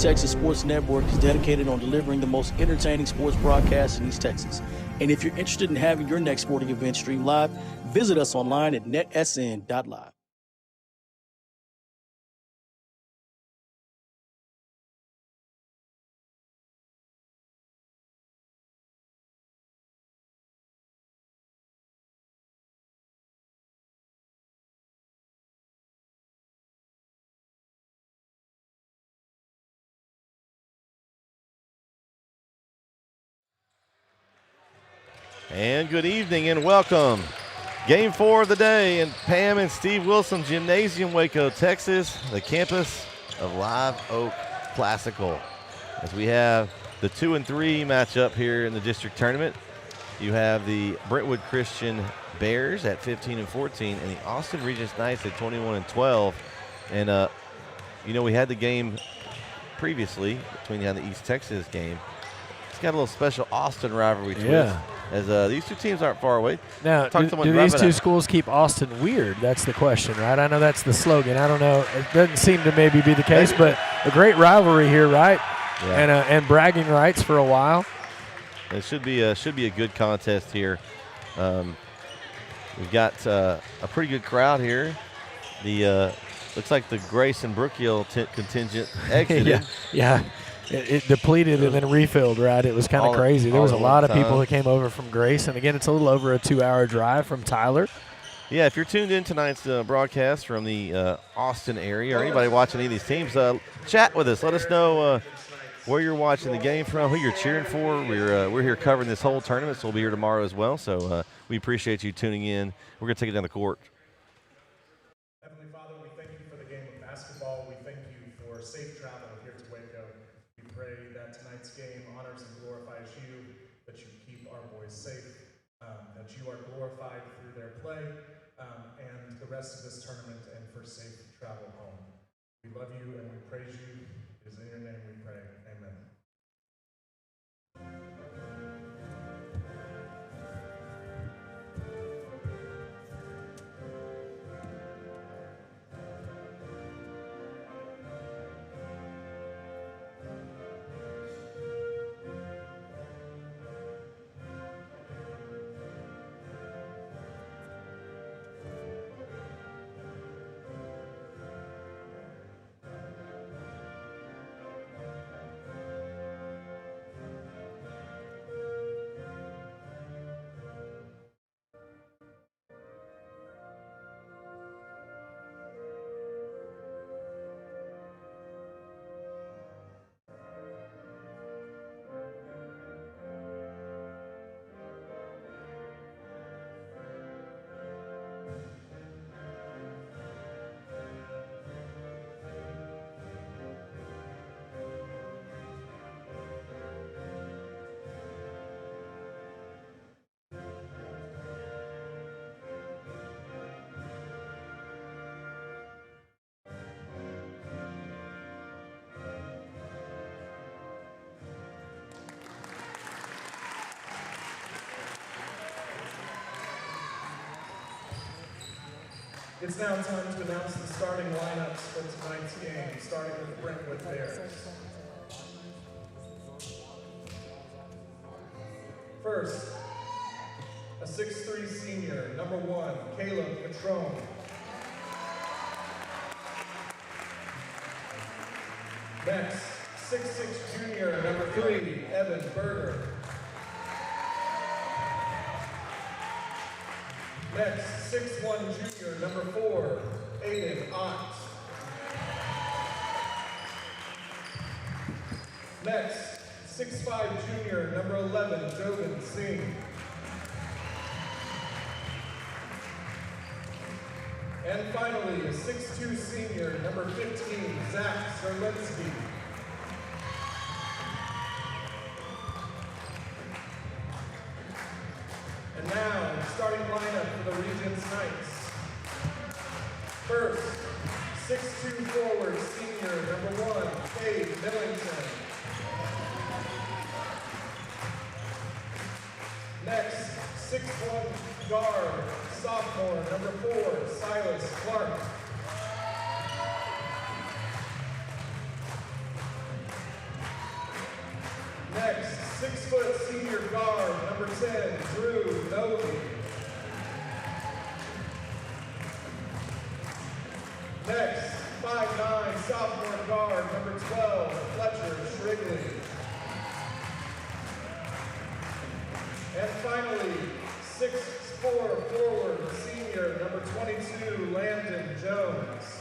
East Texas Sports Network is dedicated on delivering the most entertaining sports broadcasts in East Texas. And if you're interested in having your next sporting event streamed live, visit us online at netsn.live. And good evening and welcome. Game 4 of the day in Pam and Steve Wilson Gymnasium, Waco, Texas, the campus of Live Oak Classical. As we have the 2 and 3 matchup here in the district tournament, you have the Brentwood Christian Bears at 15 and 14 and the Austin Regents Knights at 21 and 12. And, you know, we had the game previously between the East Texas game. It's got a little special Austin rivalry to it. As these two teams aren't far away. Now, do these two schools keep Austin weird? That's the question, right? I know that's the slogan. I don't know. It doesn't seem to maybe be the case, but a great rivalry here, right? Yeah. And bragging rights for a while. It should be a good contest here. We've got a pretty good crowd here. The looks like the Grace and Brookhill contingent exited. Yeah. It depleted and then refilled, right? It was kind of crazy. There was a lot of people that came over from Grace. And, again, it's a little over a 2-hour drive from Tyler. Yeah, if you're tuned in tonight's broadcast from the Austin area or anybody watching any of these teams, chat with us. Let us know where you're watching the game from, who you're cheering for. We're here covering this whole tournament, so we'll be here tomorrow as well. So we appreciate you tuning in. We're going to take it down the court. Heavenly Father, we thank you for the game of basketball. We thank you for safe travel here to Waco. We pray that tonight's game honors and glorifies you, that you keep our boys safe, that you are glorified through their play, and the rest of this tournament, and for safe travel home. We love you and we praise you. It is in your name we pray. Amen. It's now time to announce the starting lineups for tonight's game, starting with the Brentwood Bears. First, a 6'3" senior, number 1, Caleb Petrone. Next, 6'6" junior, number 3, Evan Berger. Next, 6'1" junior, number 4, Aiden Ott. Next, 6'5" junior, number 11, Jobin Singh. And finally, a 6'2" senior, number 15, Zach Zerlinski. And now, starting lineup for the Regents Knights. First, 6'2" forward, senior, number 1, Cade Millington. Next, 6'1" guard, sophomore, number 4, Silas Clark. 6-foot senior guard, number 10, Drew Novi. Next, 5'9", sophomore guard, number 12, Fletcher Shrigley. And finally, 6'4", forward, senior, number 22, Landon Jones.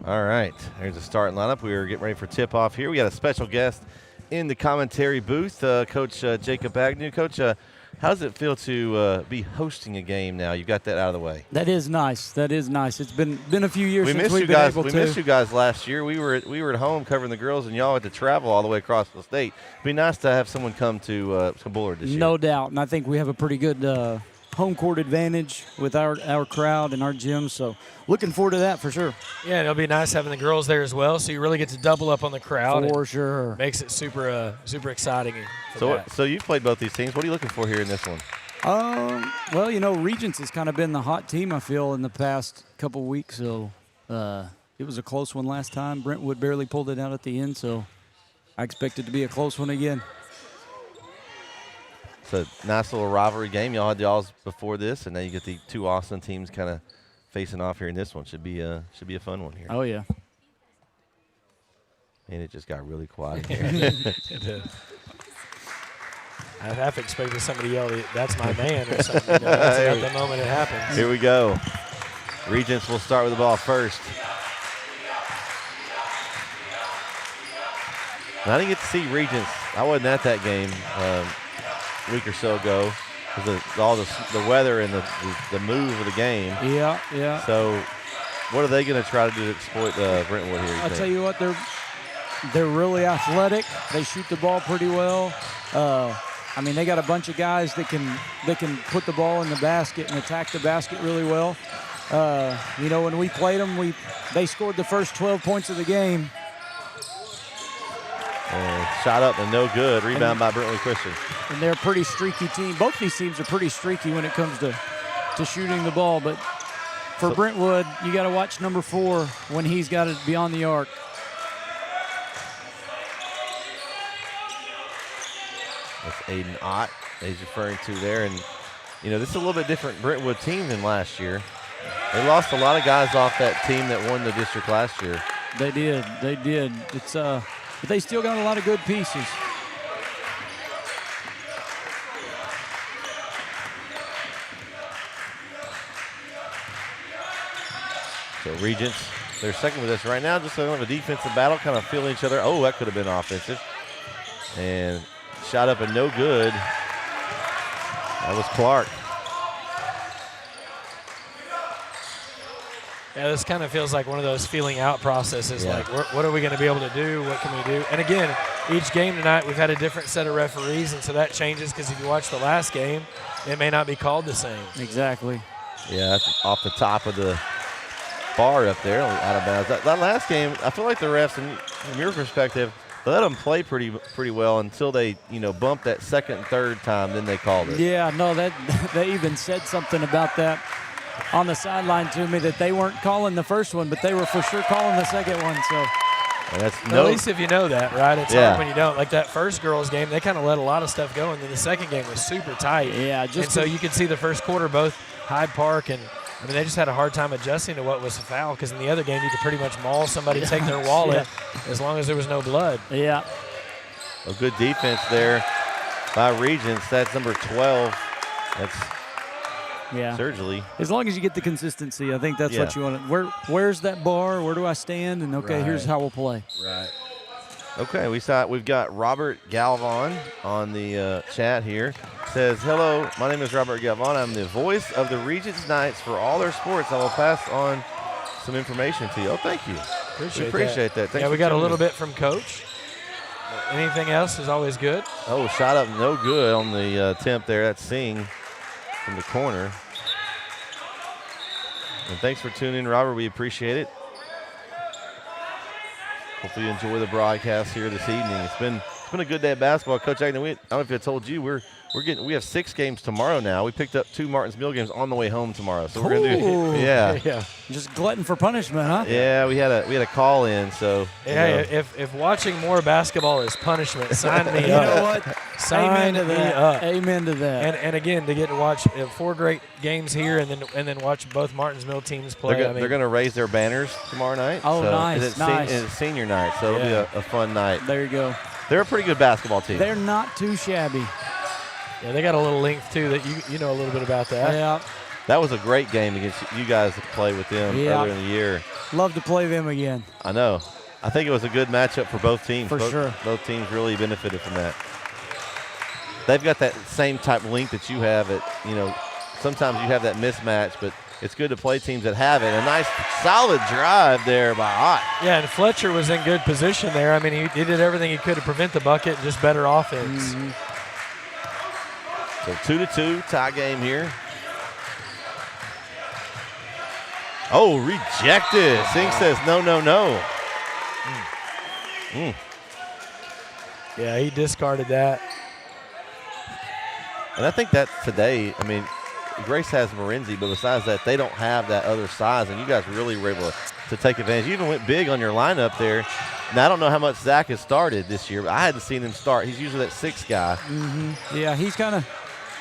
All right, here's the starting lineup. We are getting ready for tip-off here. We got a special guest in the commentary booth, Coach Jacob Agnew. Coach, how does it feel to be hosting a game now? You got that out of the way. That is nice. That is nice. It's been a few years since we've been able to. We missed you guys last year. We were at home covering the girls, and y'all had to travel all the way across the state. It'd be nice to have someone come to Bullard this year. No doubt, and I think we have a pretty good home court advantage with our crowd and our gym, so looking forward to that for sure. Yeah, it'll be nice having the girls there as well, so you really get to double up on the crowd. For sure. Makes it super exciting. So you've played both these teams. What are you looking for here in this one? Well, you know, Regents has kind of been the hot team, I feel, in the past couple weeks, so it was a close one last time. Brentwood barely pulled it out at the end, so I expect it to be a close one again. It's a nice little rivalry game. Y'all had y'all's before this, and now you get the two Austin teams kind of facing off here in this one. Should be a fun one here. Oh, yeah. And it just got really quiet here. It did. I half expected somebody to yell, "That's my man," or something. That's about the moment it happens. Here we go. Regents will start with the ball first. And I didn't get to see Regents. I wasn't at that game a week or so ago because of all the weather and the move of the game. Yeah, yeah. So what are they going to try to do to exploit Brentwood here? I'll tell you what, they're really athletic. They shoot the ball pretty well. I mean, they got a bunch of guys that can put the ball in the basket and attack the basket really well. You know, when we played them, they scored the first 12 points of the game. And shot up and no good. Rebound by Brentwood Christian. And they're a pretty streaky team. Both these teams are pretty streaky when it comes to shooting the ball. But for Brentwood, you got to watch number 4 when he's got it beyond the arc. That's Aiden Ott that he's referring to there. And, you know, this is a little bit different Brentwood team than last year. They lost a lot of guys off that team that won the district last year. They did. They did. But they still got a lot of good pieces. So Regents, they're second with us right now. Just a defensive battle, kind of feeling each other. Oh, that could have been offensive. And shot up and no good. That was Clark. Yeah, this kind of feels like one of those feeling out processes. Yeah. Like, what are we going to be able to do? What can we do? And again, each game tonight, we've had a different set of referees, and so that changes because if you watch the last game, it may not be called the same. Exactly. Yeah, that's off the top of the bar up there, out of bounds. That last game, I feel like the refs, from your perspective, they let them play pretty well until they, bumped that second and third time, then they called it. Yeah, no, they even said something about that on the sideline to me, that they weren't calling the first one, but they were for sure calling the second one. So at least if you know that, right? It's hard when you don't. Like that first girls game, they kind of let a lot of stuff go, and then the second game was super tight. Yeah, so you could see the first quarter, both Hyde Park and they just had a hard time adjusting to what was a foul, because in the other game you could pretty much maul somebody, take their wallet, as long as there was no blood. Yeah. A good defense there by Regents. That's number 12. That's Surgely. As long as you get the consistency, I think that's what you want. Where's that bar? Where do I stand? And here's how we'll play. Right. Okay, we've got Robert Galvan on the chat here. Says, hello, my name is Robert Galvan. I'm the voice of the Regents Knights for all their sports. I will pass on some information to you. Oh, thank you. Appreciate that. Thanks we got a little bit from Coach. Anything else is always good. Oh, shot up no good on the attempt there. That's Singh from the corner. And thanks for tuning in, Robert. We appreciate it. Hopefully you enjoy the broadcast here this evening. It's been a good day of basketball. Coach Agnew, I don't know if I told you, we're we have 6 games tomorrow now. We picked up 2 Martins Mill games on the way home tomorrow. So we're gonna do Yeah. Just glutton for punishment, huh? Yeah, we had a call in, so Yeah, if watching more basketball is punishment, sign me You up. know what? Sign Amen to me that. up. Amen to that. And again, to get to watch 4 great games here, and then watch both Martins Mill teams play. they're going to raise their banners tomorrow night. Oh, so nice, It's senior night, so it'll be a fun night. There you go. They're a pretty good basketball team. They're not too shabby. Yeah, they got a little length too. That you know a little bit about that. Yeah. That was a great game against you guys to play with them earlier in the year. Love to play them again. I know. I think it was a good matchup for both teams. For sure. Both teams really benefited from that. They've got that same type of length that you have. Sometimes you have that mismatch, but it's good to play teams that have it. A nice, solid drive there by Ott. Yeah, and Fletcher was in good position there. I mean, he did everything he could to prevent the bucket and just better offense. Mm-hmm. So 2-2 tie game here. Oh, rejected. Singh says no. Yeah, he discarded that. And I think that today, Grace has Morenzi, but besides that, they don't have that other size, and you guys really were able to take advantage. You even went big on your lineup there. Now, I don't know how much Zach has started this year, but I hadn't seen him start. He's usually that 6 guy. Mm-hmm. Yeah, he's kind of.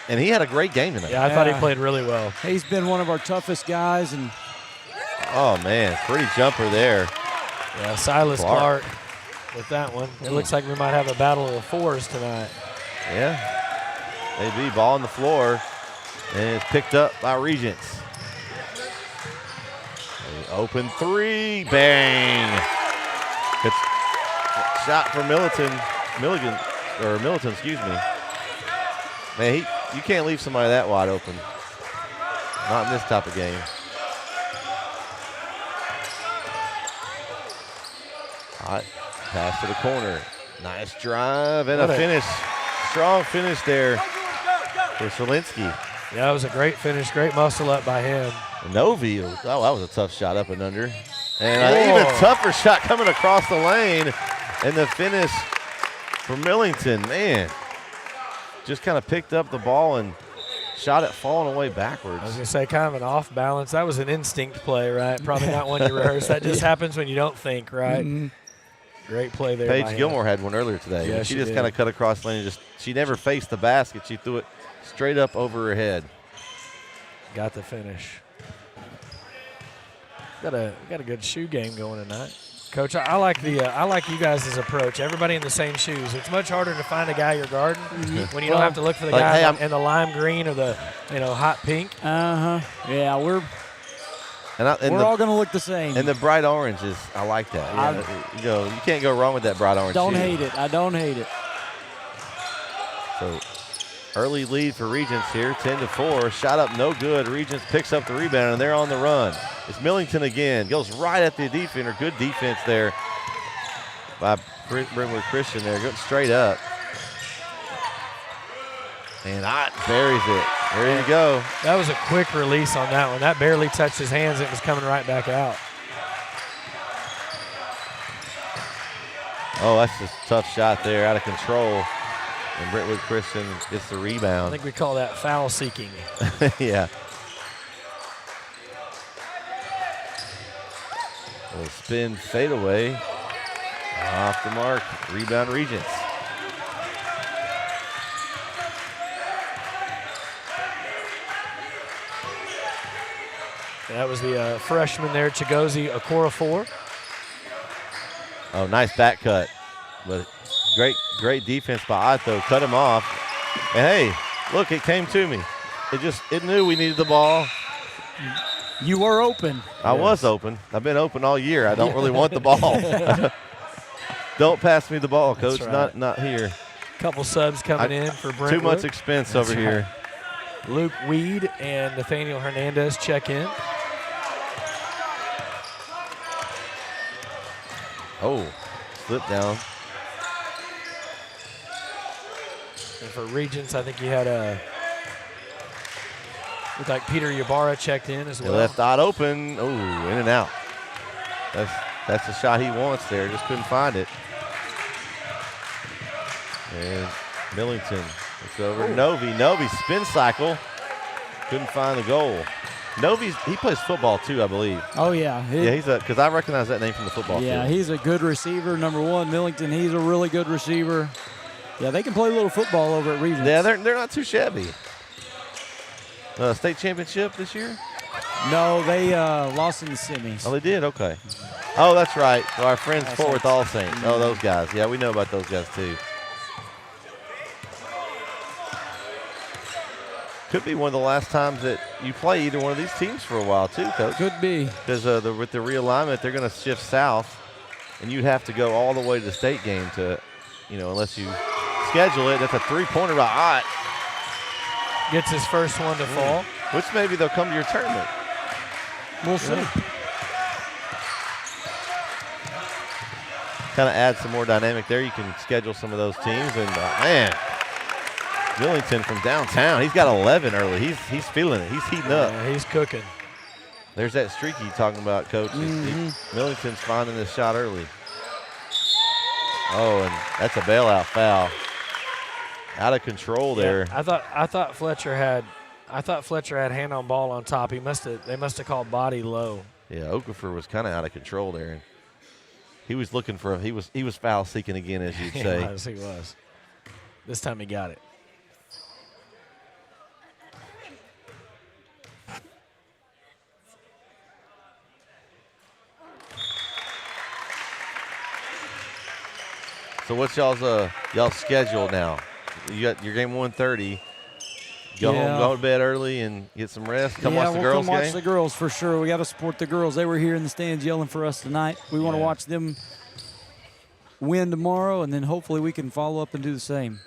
And he had a great game tonight. Yeah, I thought he played really well. He's been one of our toughest guys. And oh, man, pretty jumper there. Yeah, Silas Clark with that one. It looks like we might have a battle of the 4s tonight. Yeah. Maybe ball on the floor, and it's picked up by Regents. Open 3, bang. It's shot for Militon, excuse me. Man, you can't leave somebody that wide open. Not in this type of game. All right, pass to the corner. Nice drive and a finish. Strong finish there for Solinsky. Yeah, it was a great finish, great muscle up by him. Novi, that was a tough shot up and under. And an even tougher shot coming across the lane. And the finish for Millington, man. Just kind of picked up the ball and shot it falling away backwards. I was going to say kind of an off balance. That was an instinct play, right? Probably not one you rehearsed. That just happens when you don't think, right? Mm-hmm. Great play there. Paige Gilmore had one earlier today. Yeah, she just kind of cut across the lane. She never faced the basket. She threw it straight up over her head. Got the finish. Got a good shoe game going tonight. Coach, I like you guys' approach. Everybody in the same shoes. It's much harder to find a guy you're guarding when you don't have to look for the guy in the lime green or the hot pink. Yeah, we're all going to look the same. And the bright orange I like that. You can't go wrong with that bright orange. Don't hate it. I don't hate it. So early lead for Regents here, 10-4. Shot up no good. Regents picks up the rebound, and they're on the run. It's Millington again. Goes right at the defender. Good defense there by Brentwood Christian there. Going straight up. And Ott buries it. There you go. That was a quick release on that one. That barely touched his hands. It was coming right back out. Oh, that's just a tough shot there. Out of control. And Brentwood Christian gets the rebound. I think we call that foul seeking. Yeah. A little spin fadeaway. Off the mark. Rebound Regents. That was the freshman there, Chigozie Okorafor. Oh, nice back cut. But great defense by Otto. Cut him off. And hey, look, it came to me. It knew we needed the ball. You were open. I was open. I've been open all year. I don't really want the ball. Don't pass me the ball, Coach. Right. Not here. Couple subs coming in for Brentwood. Too much expense over here. Luke Weed and Nathaniel Hernandez check in. Oh, slip down. And for Regents, I think you had looked like Peter Ybarra checked in as well. They left Ott open. Oh, in and out. That's the shot he wants there. Just couldn't find it. And Millington It's over to Novi. Novi spin cycle. Couldn't find the goal. He plays football too, I believe. Oh, yeah. He's because I recognize that name from the football field. Yeah, he's a good receiver. Number 1, Millington, he's a really good receiver. Yeah, they can play a little football over at Regents. Yeah, they're not too shabby. State championship this year? No, they lost in the semis. Oh, they did? Okay. Oh, that's right. Well, our friends Fort Worth All Saints. Oh, those guys. Yeah, we know about those guys too. Could be one of the last times that you play either one of these teams for a while too, Coach. Could be. Because with the realignment, they're going to shift south, and you'd have to go all the way to the state game to, unless you schedule it. That's a three-pointer by Ott. Gets his first one to fall. Which maybe they'll come to your tournament. We'll see. Kind of add some more dynamic there. You can schedule some of those teams. And, man, Millington from downtown. He's got 11 early. He's feeling it. He's heating up. Yeah, he's cooking. There's that streak you're talking about, Coach. Millington's finding this shot early. Oh, and that's a bailout foul. Out of control there. I thought Fletcher had hand on ball on top. They must have called body low. Yeah, Okafor was kind of out of control there, and he was looking for he was foul seeking again, as you'd say. Yes, he was. This time he got it. So what's y'all's schedule now? You got your game 1:30. Go home, go to bed early, and get some rest. Come watch the girls' game. Watch the girls for sure. We got to support the girls. They were here in the stands yelling for us tonight. We want to watch them win tomorrow, and then hopefully we can follow up and do the same.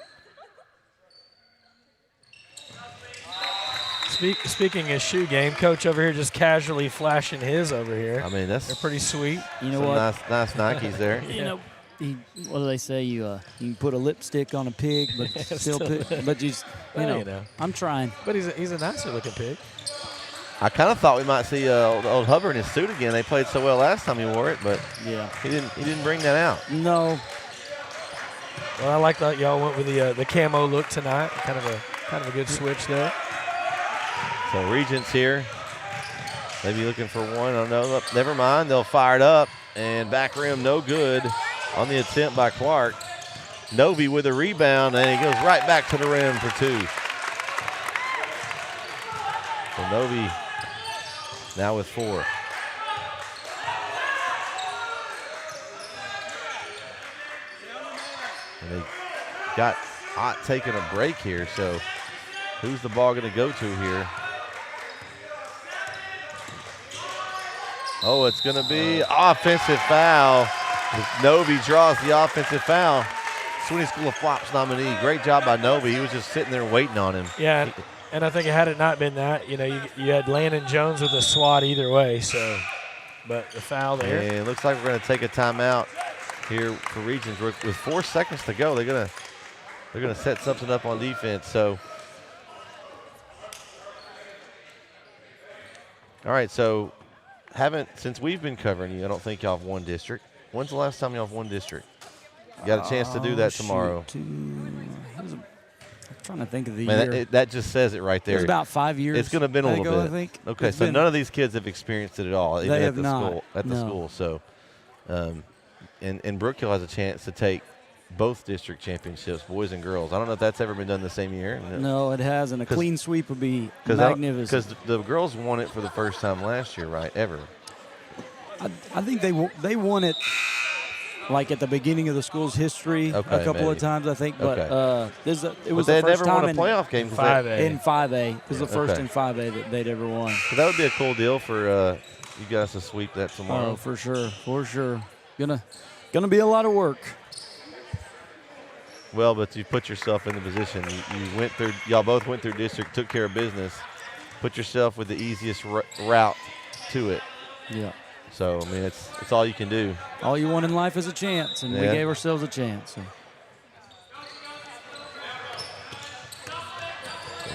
Speaking of shoe game, Coach over here just casually flashing his over here. I mean, they're pretty sweet. You know what? Nice Nikes there. You know, what do they say? You can put a lipstick on a pig, but still but you know. I'm trying. But he's a nicer looking pig. I kind of thought we might see old Hubbard in his suit again. They played so well last time he wore it, but he didn't bring that out. No. Well, I like that y'all went with the camo look tonight. Kind of a good switch there. So Regents here. Maybe looking for one. Oh, no, never mind. They'll fire it up. And back rim, no good on the attempt by Clark. Novi with a rebound, and he goes right back to the rim for two. So Novi now with 4. And they got Ott taking a break here, so who's the ball going to go to here? Oh, it's going to be offensive foul. Novi draws the offensive foul. Sweeney School of Flops nominee. Great job by Novi. He was just sitting there waiting on him. Yeah, and I think had it not been that, you had Landon Jones with a swat either way. So, but the foul there. And it looks like we're going to take a timeout here for Regents. With 4 seconds to go, they're going to set something up on defense. So, all right. So, since we've been covering you, I don't think y'all have won district. When's the last time y'all have won district? You got a chance to do that tomorrow. I'm trying to think of the year. That just says it right there. It was about 5 years. It's going to have been a little bit. I think. Okay, so none of these kids have experienced it at all, even at the school. So, and Brookhill has a chance to take both district championships, boys and girls. I don't know if that's ever been done the same year. No, it hasn't. A clean sweep would be magnificent. Because the girls won it for the first time last year, right? Ever. I think they won it like at the beginning of the school's history a couple of times, I think. But it was the first time in a playoff game. 5A. In 5A. It was the first in 5A that they'd ever won. So that would be a cool deal for you guys to sweep that tomorrow. Oh, for sure. Gonna be a lot of work. Well, but you put yourself in the position. Y'all both went through district, took care of business. Put yourself with the easiest route to it. Yeah. So, I mean, it's all you can do. All you want in life is a chance, and we gave ourselves a chance. So.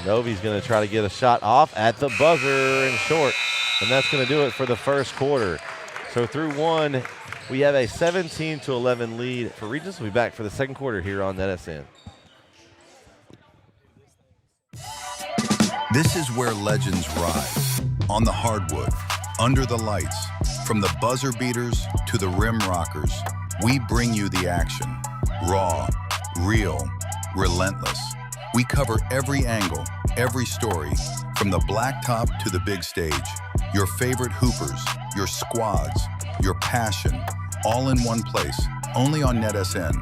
Novi's going to try to get a shot off at the buzzer and short, and that's going to do it for the first quarter. So through one, we have a 17-11 lead for Regents. We'll be back for the second quarter here on NETSN. This is where legends rise, on the hardwood, under the lights. From the buzzer beaters to the rim rockers, we bring you the action. Raw, real, relentless. We cover every angle, every story, from the blacktop to the big stage. Your favorite hoopers, your squads, your passion, all in one place, only on NETSN.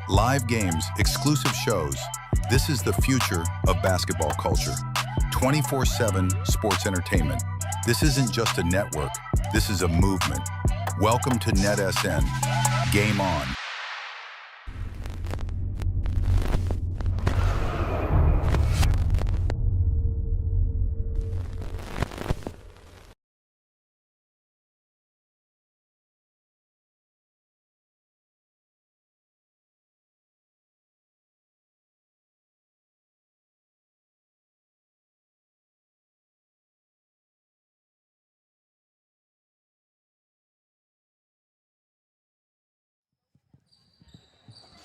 Live games, exclusive shows. This is the future of basketball culture. 24/7 sports entertainment. This isn't just a network, this is a movement. Welcome to NETSN. Game on.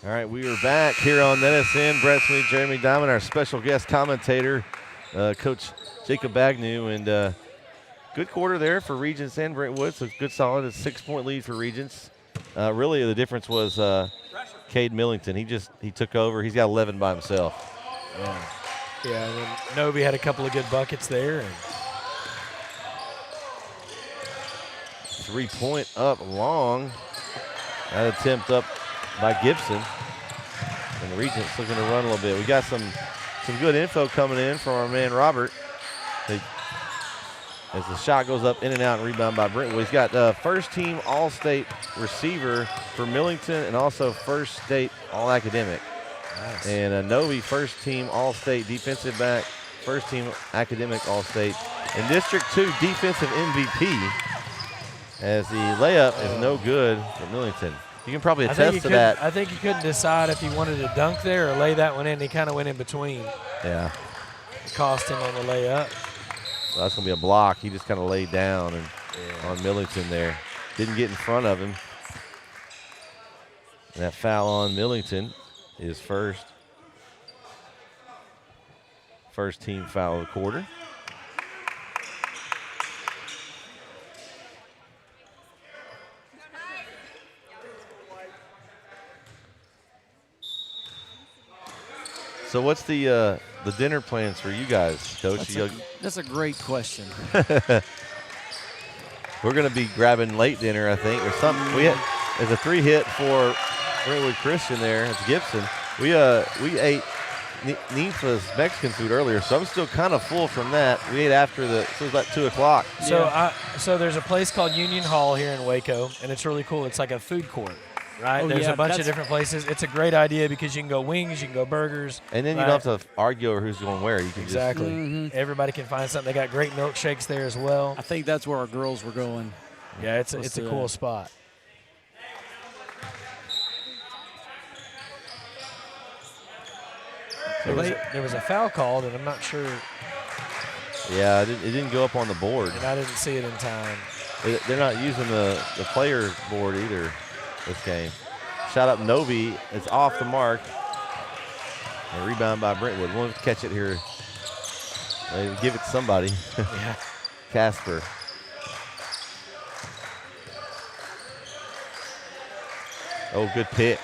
All right, we are back here on NETSN. Brett Sweeney, Jeremy Diamond, our special guest commentator, Coach Jacob Agnew, and good quarter there for Regents and Brentwood. So good, solid, a 6-point lead for Regents. Really, the difference was Cade Millington. He took over. He's got 11 by himself. Yeah, and then Novi had a couple of good buckets there. And 3-point up long. That attempt up by Gibson. And the Regents looking to run a little bit. We got some good info coming in from our man Robert. As the shot goes up in and out and rebound by Brentwood. He's got first-team All-State receiver for Millington and also first-state All-Academic. Nice. And Novi first-team All-State defensive back, first-team academic All-State. And District 2 defensive MVP as the layup is no good for Millington. You can probably attest to that. I think he couldn't decide if he wanted to dunk there or lay that one in. He kind of went in between. Yeah. It cost him on the layup. So that's going to be a block. He just kind of laid down and on Millington there. Didn't get in front of him. And that foul on Millington is first team foul of the quarter. So what's the dinner plans for you guys, Coach? That's a great question. We're going to be grabbing late dinner, I think, or something. There's a 3-hit for Brentwood Christian there. It's Gibson. We ate Ninfa's Mexican food earlier, so I'm still kind of full from that. We ate after so it was about 2 o'clock. So there's a place called Union Hall here in Waco, and it's really cool. It's like a food court. Right, there's a bunch of different places. It's a great idea because you can go wings, you can go burgers. And then you don't have to argue over who's going where. You can just everybody can find something. They got great milkshakes there as well. I think that's where our girls were going. Yeah, it's a cool spot. There was a foul called, and I'm not sure. Yeah, it didn't go up on the board. And I didn't see it in time. They're not using the player board either this game. Shot up Novi. It's off the mark. And rebound by Brentwood. We'll catch it here. Give it to somebody. Yeah. Casper. Oh, good pick.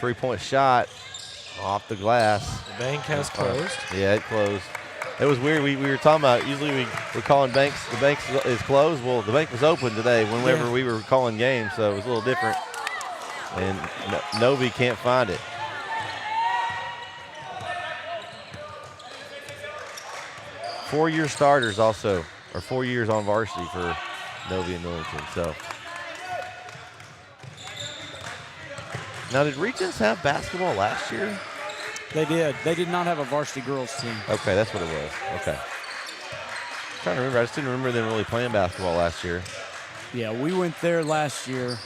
3-point shot off the glass. The bank has closed. Yeah, it closed. It was weird. We were talking about, usually we're calling banks, the bank is closed. Well, the bank was open today whenever we were calling games, so it was a little different. And Novi can't find it. Four-year starters also, or 4 years on varsity for Novi and Millington. So now, did Regents have basketball last year? They did. They did not have a varsity girls team. Okay, that's what it was. Okay. I'm trying to remember. I just didn't remember them really playing basketball last year. Yeah, we went there last year.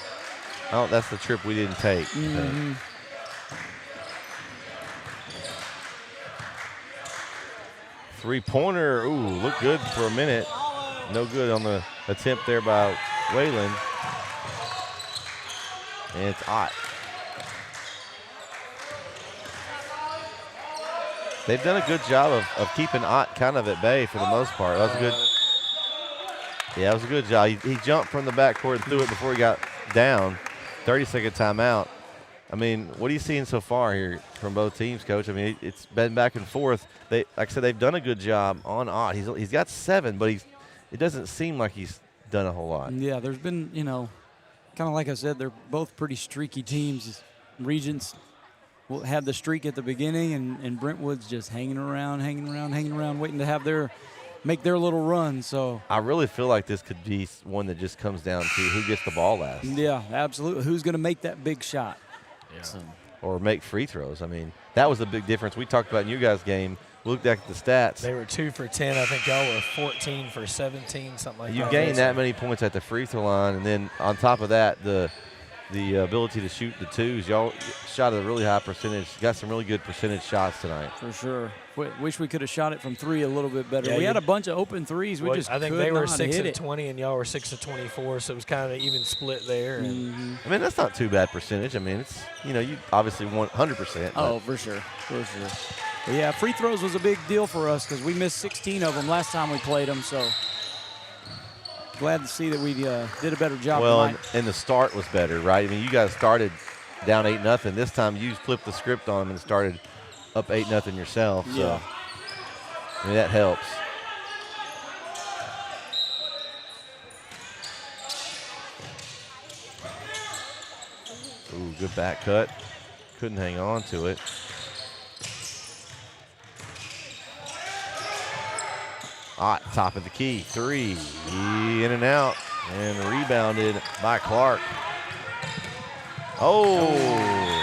Oh, that's the trip we didn't take. Mm-hmm. Three-pointer. Ooh, looked good for a minute. No good on the attempt there by Whalen. And it's hot. They've done a good job of keeping Ott kind of at bay for the most part. That was a good. Yeah, it was a good job. He jumped from the backcourt and threw it before he got down. 30-second timeout. I mean, what are you seeing so far here from both teams, Coach? I mean, it's been back and forth. Like I said, they've done a good job on Ott. He's got 7, but it doesn't seem like he's done a whole lot. Yeah, there's been, kind of like I said, they're both pretty streaky teams. Regents will have the streak at the beginning, and Brentwood's just hanging around, waiting to make their little run. So I really feel like this could be one that just comes down to who gets the ball last. Yeah, absolutely. Who's going to make that big shot? Yeah. So. Or make free throws. I mean, that was the big difference. We talked about in you guys' game. We looked at the stats. They were 2 for 10. I think y'all were 14 for 17, something like that. You gained that many points at the free throw line, and then on top of that, the ability to shoot the twos. Y'all shot at a really high percentage. Got some really good percentage shots tonight. For sure. Wish we could have shot it from 3 a little bit better. Yeah, we had a bunch of open threes. We just I think could they were not 6 hit of it. 20 and y'all were 6 of 24, so it was kind of even split there. And I mean, that's not too bad percentage. I mean, it's you obviously want 100%. Oh, for sure. But yeah, free throws was a big deal for us because we missed 16 of them last time we played them. So glad to see that we did a better job. Well, and the start was better, right? I mean, you guys started down 8-0. This time you flipped the script on them and started up 8-0 yourself. So. Yeah. I mean, that helps. Ooh, good back cut. Couldn't hang on to it. Ott, top of the key. 3. In and out. And rebounded by Clark. Oh.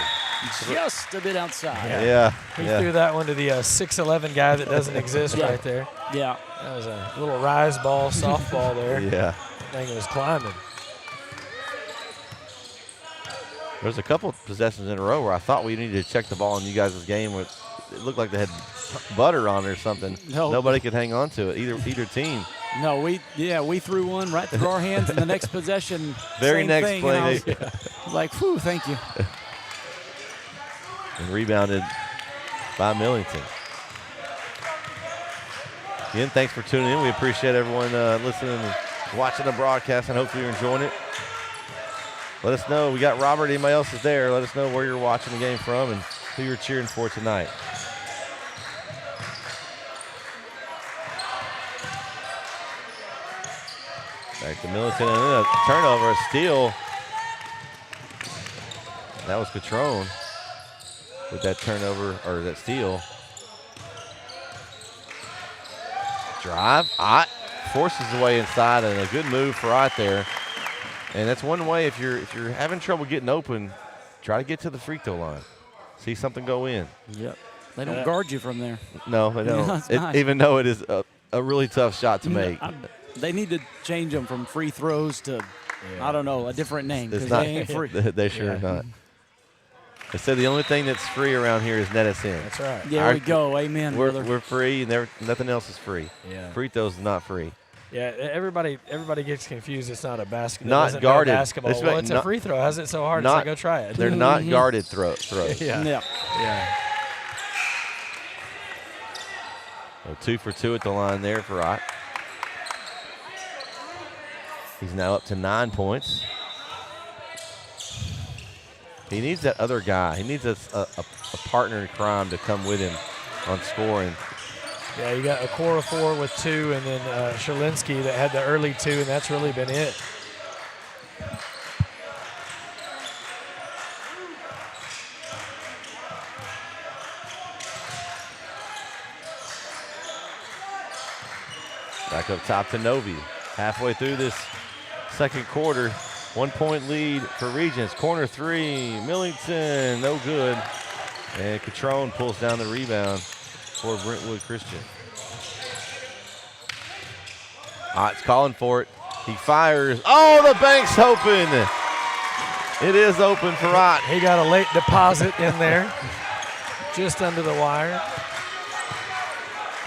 Just a bit outside. Yeah. He threw that one to the 6'11" guy that doesn't exist right there. Yeah. That was a little rise ball, softball there. Yeah. Thing was climbing. There's a couple of possessions in a row where I thought we needed to check the ball in you guys' game. It looked like they had butter on it or something. No. Nobody could hang on to it, either team. No, we threw one right through our hands, and the next possession, Very same next thing, play, and I was like, whew, thank you. And rebounded by Millington. Again, thanks for tuning in. We appreciate everyone listening and watching the broadcast, and hopefully you're enjoying it. Let us know. We got Robert. Anybody else is there? Let us know where you're watching the game from and who you're cheering for tonight. Back to Millington, and then a turnover, a steal. That was Catrone with that turnover, or that steal. Drive, Ott forces the way inside, and a good move for Ott there. And that's one way, if you're having trouble getting open, try to get to the free throw line. See something go in. Yep. They don't guard you from there. No, they don't. That's nice. Even though it is a really tough shot to make. They need to change them from free throws to, I don't know, a different name, because It's not, they ain't free. they sure are not. They said the only thing that's free around here is NETSN. That's right. There we go. Amen, brother. We're free, and nothing else is free. Yeah. Free throws is not free. Yeah, everybody gets confused. It's not a basketball. Not guarded. Basketball. It's Well, it's not- a free throw. How's it so hard? not- It's like, go try it. They're not guarded throws. Yeah. Yeah. Yeah. So 2 for 2 at the line there for Ott. He's now up to 9 points. He needs that other guy. He needs a partner in crime to come with him on scoring. Yeah, you got Okorafor with 2, and then Sherlinsky that had the early 2, and that's really been it. Back up top to Novi. Halfway through this second quarter, 1 point lead for Regents. Corner 3, Millington, no good. And Catrone pulls down the rebound for Brentwood Christian. Ott's calling for it. He fires. Oh, the bank's open. It is open for Ott. He got a late deposit in there, just under the wire.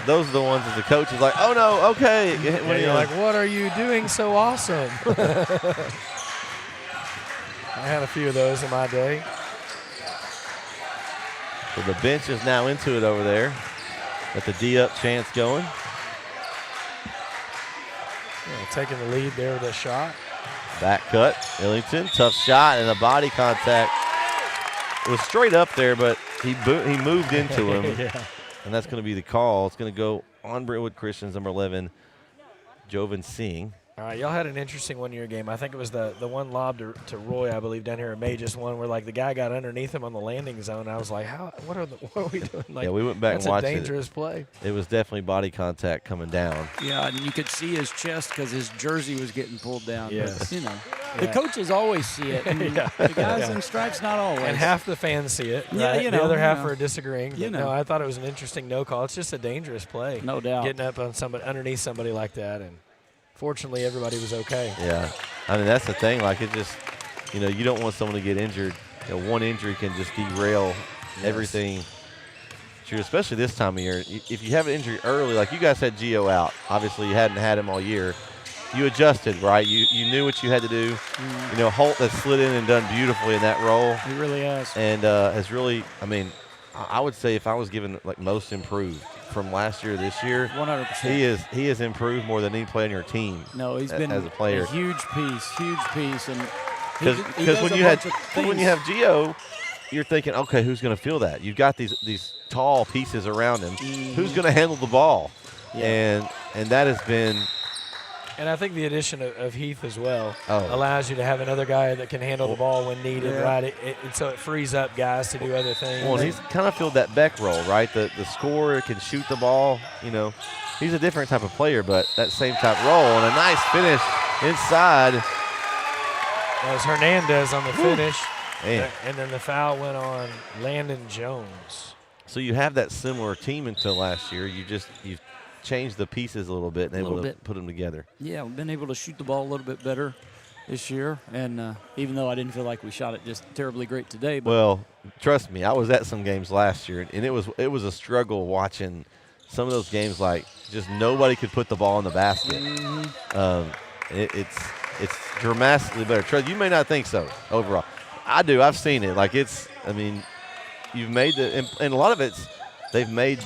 Those are the ones that the coach is like, oh no, okay. Yeah, you're like, what are you doing so awesome? I had a few of those in my day. So the bench is now into it over there. Got the D-up chance going. Yeah, taking the lead there with a shot. Back cut, Illington, tough shot, and the body contact. It was straight up there, but he moved into him, Yeah. and that's going to be the call. It's going to go on Brentwood Christian's number 11, Jovan Singh. All right, y'all had an interesting one-year game. I think it was the one lob to Roy, I believe, down here at May, just one where, like, the guy got underneath him on the landing zone. I was like, what are we doing? Like, yeah, we went back and watched it. That's a dangerous play. It was definitely body contact coming down. Yeah, and you could see his chest because his jersey was getting pulled down. Yes. But, the coaches always see it. And the guys in stripes, not always. And half the fans see it. Yeah, right? The other half are disagreeing. But no, I thought it was an interesting no call. It's just a dangerous play. No doubt. Getting up on somebody underneath somebody like that, and fortunately everybody was okay. Yeah, I mean that's the thing. Like it just, you don't want someone to get injured. One injury can just derail everything. True, especially this time of year. If you have an injury early, like you guys had Gio out, obviously you hadn't had him all year. You adjusted, right? You knew what you had to do. Holt has slid in and done beautifully in that role. He really has. And has really, I would say if I was given like most improved from last year to this year, 100%. He has improved more than any player on your team. No, he's been as a player. A huge piece, and because when you have Gio, you're thinking, okay, who's going to fill that? You've got these tall pieces around him. Who's going to handle the ball? Yeah. And that has been. And I think the addition of Heath as well allows you to have another guy that can handle the ball when needed, right? So it frees up guys to do other things. Well, and he's kind of filled that Beck role, right? The scorer can shoot the ball. He's a different type of player, but that same type role. And a nice finish inside. That was Hernandez on the finish. And then the foul went on Landon Jones. So you have that similar team until last year. You've changed the pieces a little bit and able to put them together. Yeah, we've been able to shoot the ball a little bit better this year, and even though I didn't feel like we shot it just terribly great today. But well, trust me, I was at some games last year, and it was a struggle watching some of those games. Like just nobody could put the ball in the basket. It's dramatically better. You may not think so overall. I do. I've seen it. Like you've made and a lot of they've made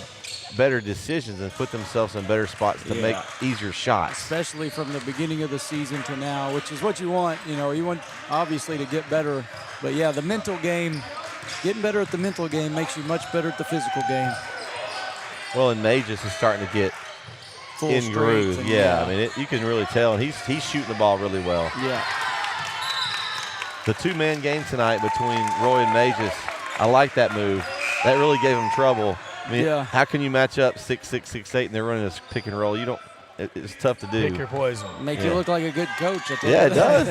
better decisions and put themselves in better spots to make easier shots. Especially from the beginning of the season to now, which is what you want. You want obviously to get better. But, yeah, the mental game, getting better at the mental game makes you much better at the physical game. Well, and Mages is starting to get full in groove. Yeah, you can really tell. And he's shooting the ball really well. Yeah. The two-man game tonight between Roy and Mages, I like that move. That really gave him trouble. How can you match up 6'6", 6'8", and they're running this pick and roll? It's tough to do. Pick your poison. Make you look like a good coach. At the it does.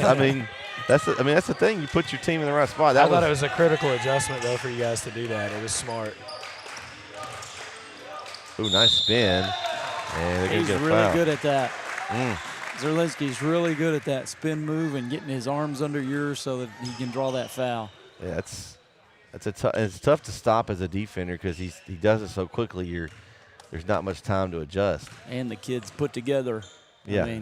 That's the thing. You put your team in the right spot. I thought it was a critical adjustment though for you guys to do that. It was smart. Ooh, nice spin. And he's really good at that. Zerlinski's really good at that spin move and getting his arms under yours so that he can draw that foul. Yeah, it's tough to stop as a defender because he does it so quickly. There's not much time to adjust. And the kids put together. Yeah. And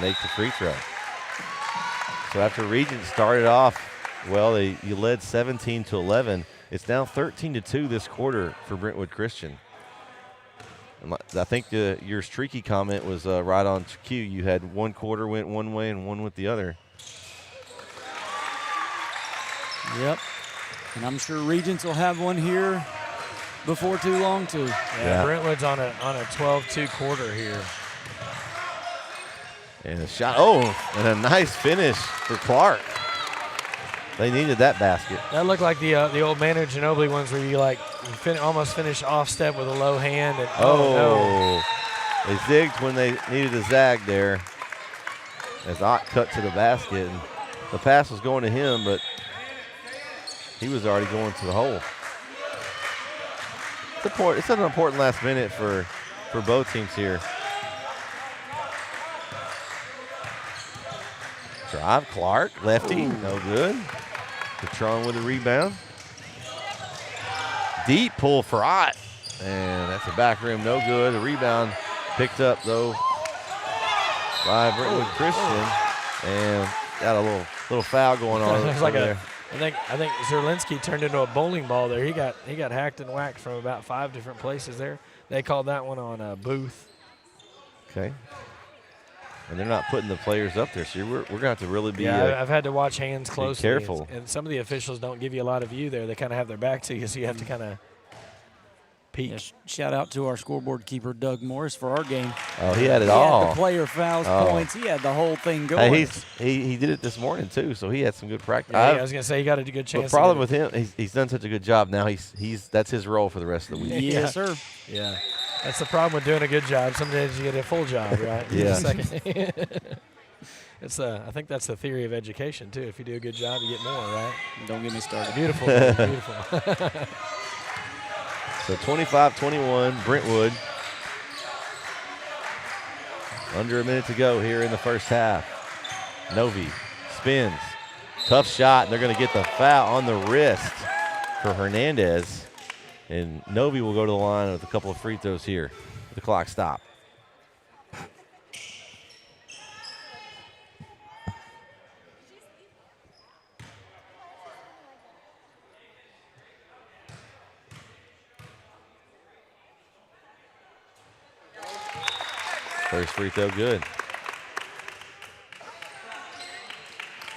make the free throw. So after Regents started off, you led 17-11. It's now 13-2 this quarter for Brentwood Christian. And I think your streaky comment was right on cue. You had one quarter went one way and one went the other. Yep. And I'm sure Regents will have one here before too long, too. Yeah. Brentwood's on a 12-2 quarter here. And a shot. And a nice finish for Clark. They needed that basket. That looked like the old Manu Ginobili ones where you almost finish off step with a low hand. And, no. They zigged when they needed a zag there. As Ott cut to the basket. And the pass was going to him, but he was already going to the hole. It's an important last minute for both teams here. Drive, Clark, lefty, no good. Patron with a rebound. Deep pull for Ott. And that's a back rim, no good. A rebound picked up, though, by Brentwood Christian. And got a little foul going on There's like there. I think Zerlinski turned into a bowling ball there. He got hacked and whacked from about 5 different places there. They called that one on Booth. Okay. And they're not putting the players up there, so we're going to have to really be I've had to watch hands closely. careful. And some of the officials don't give you a lot of view there. They kind of have their back to you, so you have to kind of peek. Yeah, shout out to our scoreboard keeper, Doug Morris, for our game. Oh, he had it He all. had the player fouls, points. He had the whole thing going. Hey, he did it this morning, too, so he had some good practice. Yeah, I was going to say, he got a good chance. The problem with him, he's done such a good job now. That's his role for the rest of the week. Yes, sir. Yeah. That's the problem with doing a good job. Some days you get a full job, right? Yeah. I think that's the theory of education, too. If you do a good job, you get more, right? Don't get me started. Beautiful. Beautiful. So 25-21, Brentwood. Under a minute to go here in the first half. Novi spins. Tough shot, and they're going to get the foul on the wrist for Hernandez. And Novi will go to the line with a couple of free throws here. The clock stop. First free throw good.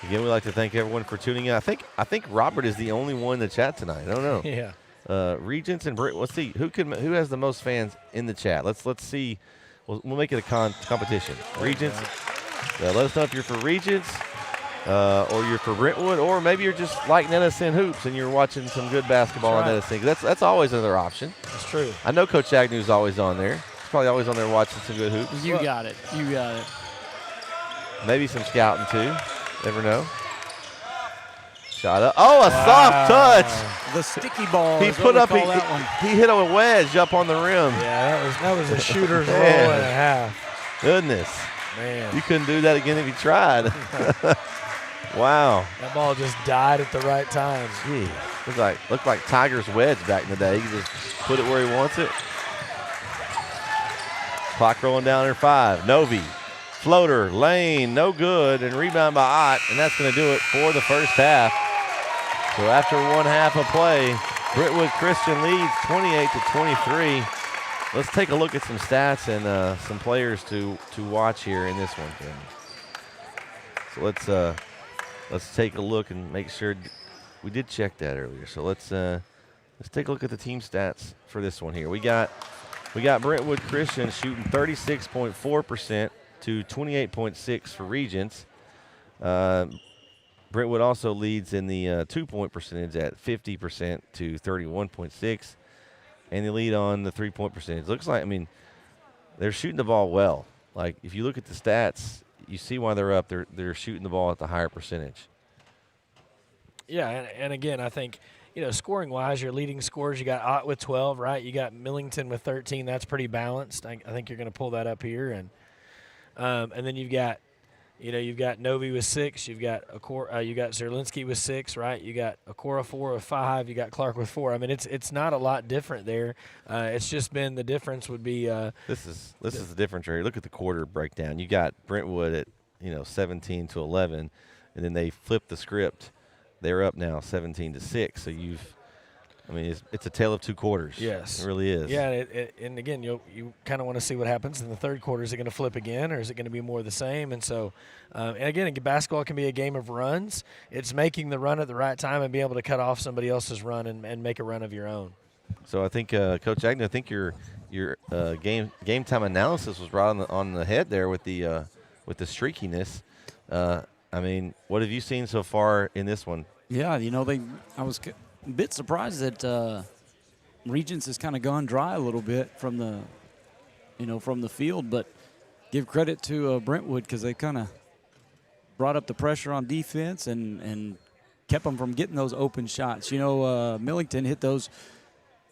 Again, we'd like to thank everyone for tuning in. I think Robert is the only one in the chat tonight. I don't know. Yeah. Regents and Brent. Let's see who has the most fans in the chat. Let's see. We'll make it a competition. Regents. Let us know if you're for Regents or you're for Brentwood, or maybe you're just like NETSN hoops and you're watching some good basketball on NETSN. That's always another option. That's true. I know Coach Agnew's always on there. He's probably always on there watching some good hoops. You got it. You got it. Maybe some scouting too. Never know. Shot up. Oh, a soft touch. The sticky ball. He put up. He hit a wedge up on the rim. Yeah, that was a shooter's roll and a half. Goodness. Man. You couldn't do that again if you tried. Wow. That ball just died at the right time. Gee. Looked like Tiger's wedge back in the day. He can just put it where he wants it. Clock rolling down there 5. Novi. Floater, lane, no good, and rebound by Ott, and that's going to do it for the first half. So after one half of play, Brentwood Christian leads 28-23. Let's take a look at some stats and some players to watch here in this one. So let's take a look and make sure we did check that earlier. So let's take a look at the team stats for this one here. We got Brentwood Christian shooting 36.4%. to 28.6 for Regents. Brentwood also leads in the two-point percentage at 50% to 31.6, and they lead on the three-point percentage. Looks like, they're shooting the ball well. Like, if you look at the stats, you see why they're up. They're shooting the ball at the higher percentage. Yeah, and again, I think, scoring-wise, your leading scorers, you got Ott with 12, right? You got Millington with 13. That's pretty balanced. I think you're going to pull that up here, and then you've got Novi with 6. You've got you got Zerlinski with 6, right? You got Okora 4 with 5. You got Clark with 4. It's not a lot different there. It's just been the difference would be. This is the difference right here. Look at the quarter breakdown. You got Brentwood at 17-11, and then they flipped the script. They're up now 17-6. So it's a tale of two quarters. Yes. It really is. Yeah, and again, you kind of want to see what happens in the third quarter. Is it going to flip again, or is it going to be more of the same? And so, and again, basketball can be a game of runs. It's making the run at the right time and being able to cut off somebody else's run and make a run of your own. So I think, Coach Agnew, I think your game time analysis was right on the head there with the streakiness. What have you seen so far in this one? Yeah, I was a bit surprised that Regents has kind of gone dry a little bit from the field, but give credit to Brentwood because they kind of brought up the pressure on defense and kept them from getting those open shots. Millington hit those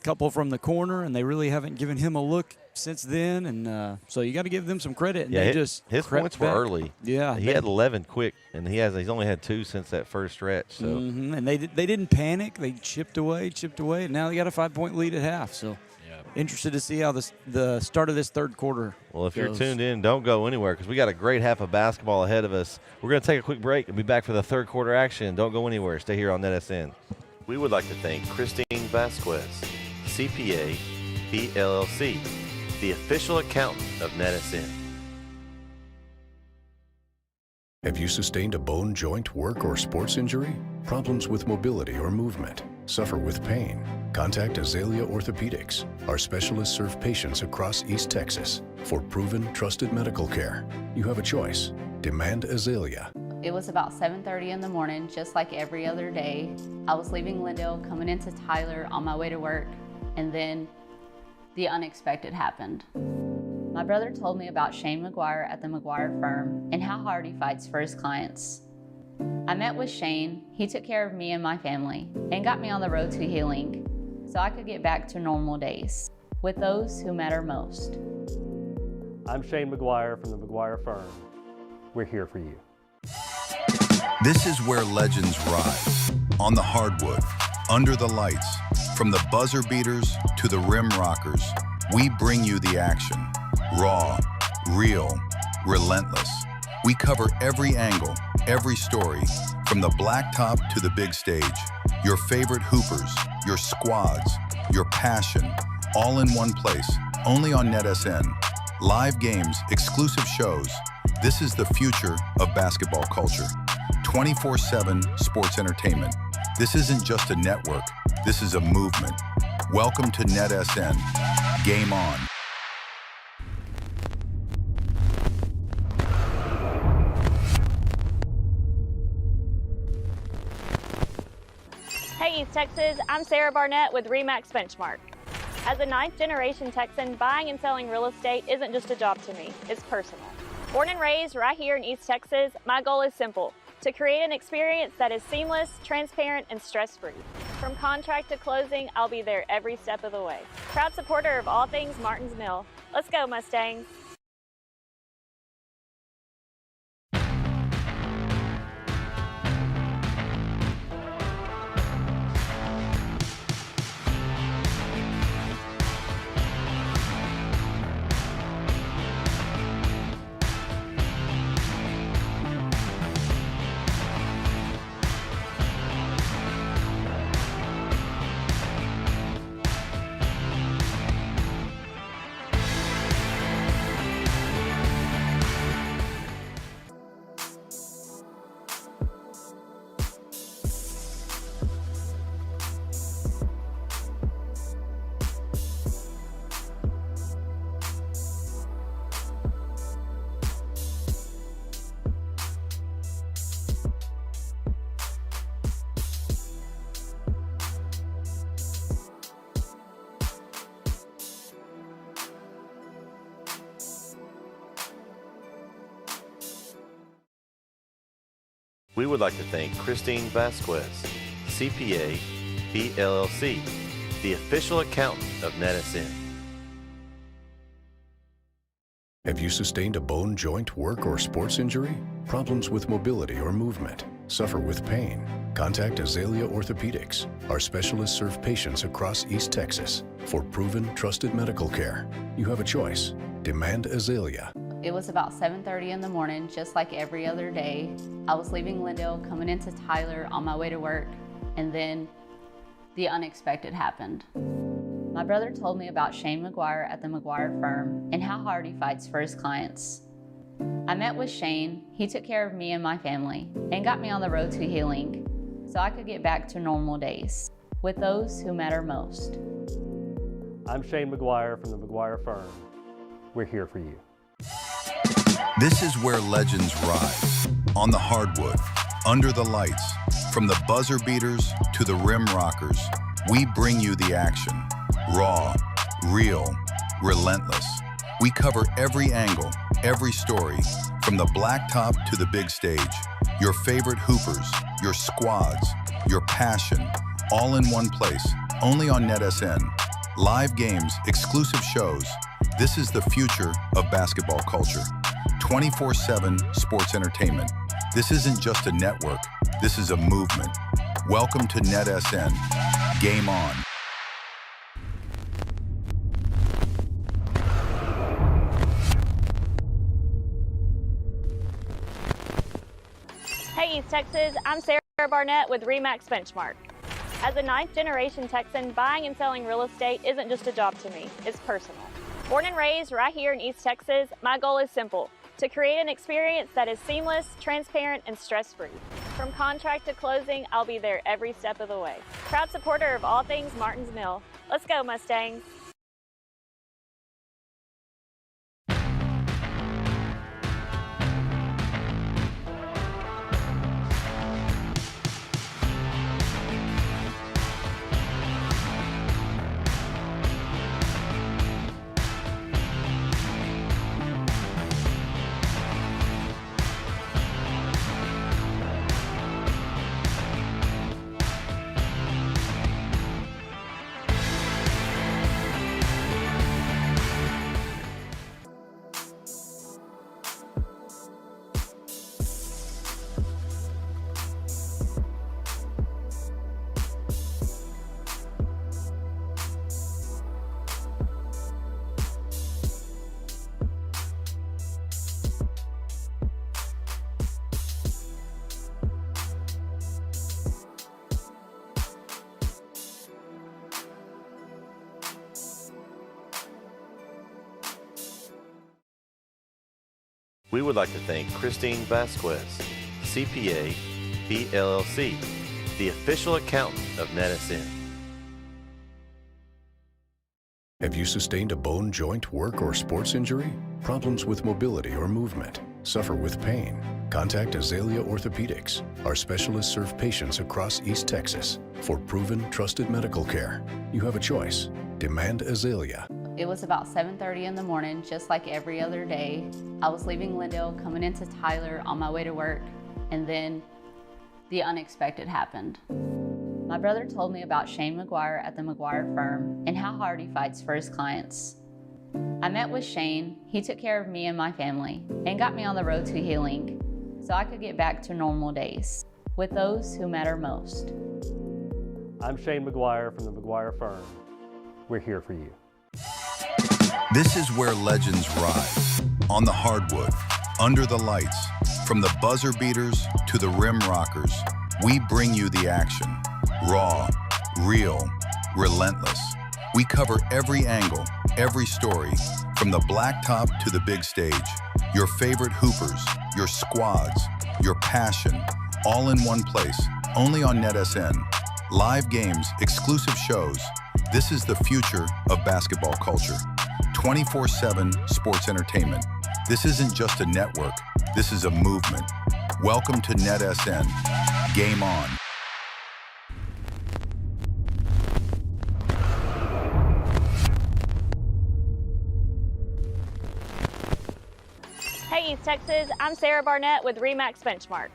couple from the corner, and they really haven't given him a look since then, and so you got to give them some credit. And yeah, his points were early. Yeah, he had 11 quick, and he's only had 2 since that first stretch. So, and they didn't panic. They chipped away, and now they got a 5-point lead at half. So, interested to see how the start of this third quarter Well, if you're goes. tuned in, don't go anywhere because we got a great half of basketball ahead of us. We're going to take a quick break and be back for the third quarter action. Don't go anywhere. Stay here on NETSN. We would like to thank Christine Vasquez, CPA, PLLC, the official accountant of NETSN. Have you sustained a bone, joint, work, or sports injury? Problems with mobility or movement? Suffer with pain? Contact Azalea Orthopedics. Our specialists serve patients across East Texas. For proven, trusted medical care, you have a choice. Demand Azalea. It was about 7:30 in the morning, just like every other day. I was leaving Lindale, coming into Tyler on my way to work, and then the unexpected happened. My brother told me about Shane McGuire at the McGuire firm and how hard he fights for his clients. I met with Shane. He took care of me and my family and got me on the road to healing so I could get back to normal days with those who matter most. I'm Shane McGuire from the McGuire firm. We're here for you. This is where legends rise. On the hardwood, under the lights, from the buzzer beaters to the rim rockers, we bring you the action. Raw, real, relentless. We cover every angle, every story, from the blacktop to the big stage. Your favorite hoopers, your squads, your passion, all in one place, only on NETSN. Live games, exclusive shows. This is the future of basketball culture. 24/7 sports entertainment. This isn't just a network, this is a movement. Welcome to NETSN. Game on. Hey East Texas, I'm Sarah Barnett with RE/MAX Benchmark. As a 9th generation Texan, buying and selling real estate isn't just a job to me, it's personal. Born and raised right here in East Texas, my goal is simple: to create an experience that is seamless, transparent, and stress-free. From contract to closing, I'll be there every step of the way. Proud supporter of all things Martins Mill. Let's go, Mustangs. We would like to thank Christine Vasquez, CPA, PLLC, the official accountant of NETSN. Have you sustained a bone, joint, work, or sports injury? Problems with mobility or movement? Suffer with pain? Contact Azalea Orthopedics. Our specialists serve patients across East Texas. For proven, trusted medical care, you have a choice. Demand Azalea. It was about 7:30 in the morning, just like every other day. I was leaving Lindale, coming into Tyler on my way to work, and then the unexpected happened. My brother told me about Shane McGuire at the McGuire firm and how hard he fights for his clients. I met with Shane. He took care of me and my family and got me on the road to healing so I could get back to normal days with those who matter most. I'm Shane McGuire from the McGuire firm. We're here for you. This is where legends rise. On the hardwood, under the lights, from the buzzer beaters to the rim rockers, we bring you the action. Raw, real, relentless. We cover every angle, every story, from the blacktop to the big stage. Your favorite hoopers, your squads, your passion, all in one place, only on NETSN. Live games, exclusive shows. This is the future of basketball culture. 24/7 sports entertainment. This isn't just a network, this is a movement. Welcome to NETSN. Game on. Hey East Texas, I'm Sarah Barnett with RE/MAX Benchmark. As a 9th-generation Texan, buying and selling real estate isn't just a job to me, it's personal. Born and raised right here in East Texas, my goal is simple: to create an experience that is seamless, transparent, and stress-free. From contract to closing, I'll be there every step of the way. Proud supporter of all things Martins Mill. Let's go, Mustangs. We would like to thank Christine Vasquez, CPA, PLLC, the official accountant of NETSN. Have you sustained a bone, joint, work, or sports injury? Problems with mobility or movement? Suffer with pain? Contact Azalea Orthopedics. Our specialists serve patients across East Texas for proven, trusted medical care. You have a choice. Demand Azalea. It was about 7:30 in the morning, just like every other day. I was leaving Lindale, coming into Tyler on my way to work, and then the unexpected happened. My brother told me about Shane McGuire at the McGuire firm and how hard he fights for his clients. I met with Shane. He took care of me and my family and got me on the road to healing so I could get back to normal days with those who matter most. I'm Shane McGuire from the McGuire firm. We're here for you. This is where legends rise. On the hardwood, under the lights, from the buzzer beaters to the rim rockers, we bring you the action. Raw, real, relentless. We cover every angle, every story, from the blacktop to the big stage. Your favorite hoopers, your squads, your passion, all in one place, only on NETSN. Live games, exclusive shows. This is the future of basketball culture. 24/7 sports entertainment. This isn't just a network, this is a movement. Welcome to NETSN. Game on. Hey East Texas, I'm Sarah Barnett with RE/MAX Benchmark.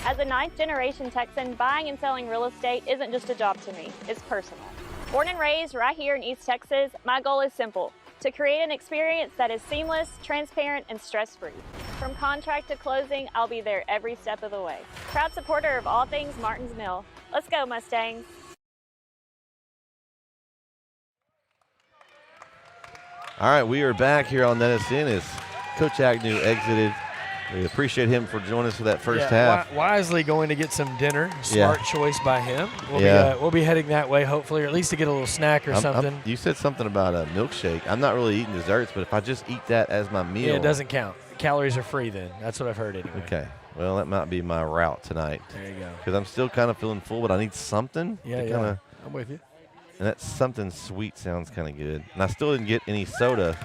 As a 9th-generation Texan, buying and selling real estate isn't just a job to me, it's personal. Born and raised right here in East Texas, my goal is simple: to create an experience that is seamless, transparent, and stress-free. From contract to closing, I'll be there every step of the way. Proud supporter of all things Martins Mill. Let's go, Mustangs. All right, we are back here on NETSN as Coach Agnew exited. We appreciate him for joining us for that first half. Wisely going to get some dinner. Smart choice by him. We'll be heading that way, hopefully, or at least to get a little snack or something. You said something about a milkshake. I'm not really eating desserts, but if I just eat that as my meal. Yeah, it doesn't count. Calories are free then. That's what I've heard anyway. Okay. Well, that might be my route tonight. There you go. Because I'm still kind of feeling full, but I need something. Yeah. I'm with you. And that something sweet sounds kind of good. And I still didn't get any soda.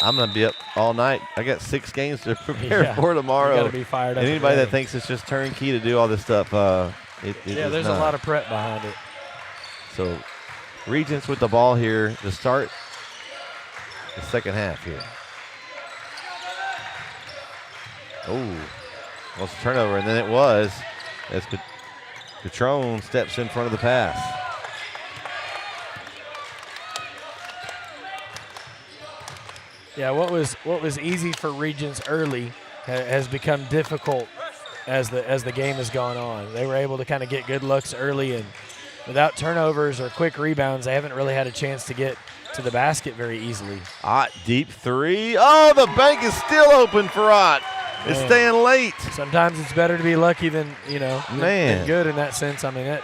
I'm going to be up all night. I got 6 games to prepare for tomorrow. You got to be fired up. And anybody that thinks it's just turnkey to do all this stuff, there's a lot of prep behind it. So, Regents with the ball here to start the second half here. Oh, almost a turnover, and then it was as Patron steps in front of the pass. Yeah, what was easy for Regents early has become difficult as the game has gone on. They were able to kind of get good looks early, and without turnovers or quick rebounds, they haven't really had a chance to get to the basket very easily. Ott, deep three. Oh, the bank is still open for Ott. is staying late. Sometimes it's better to be lucky than, Man. than good in that sense. I mean,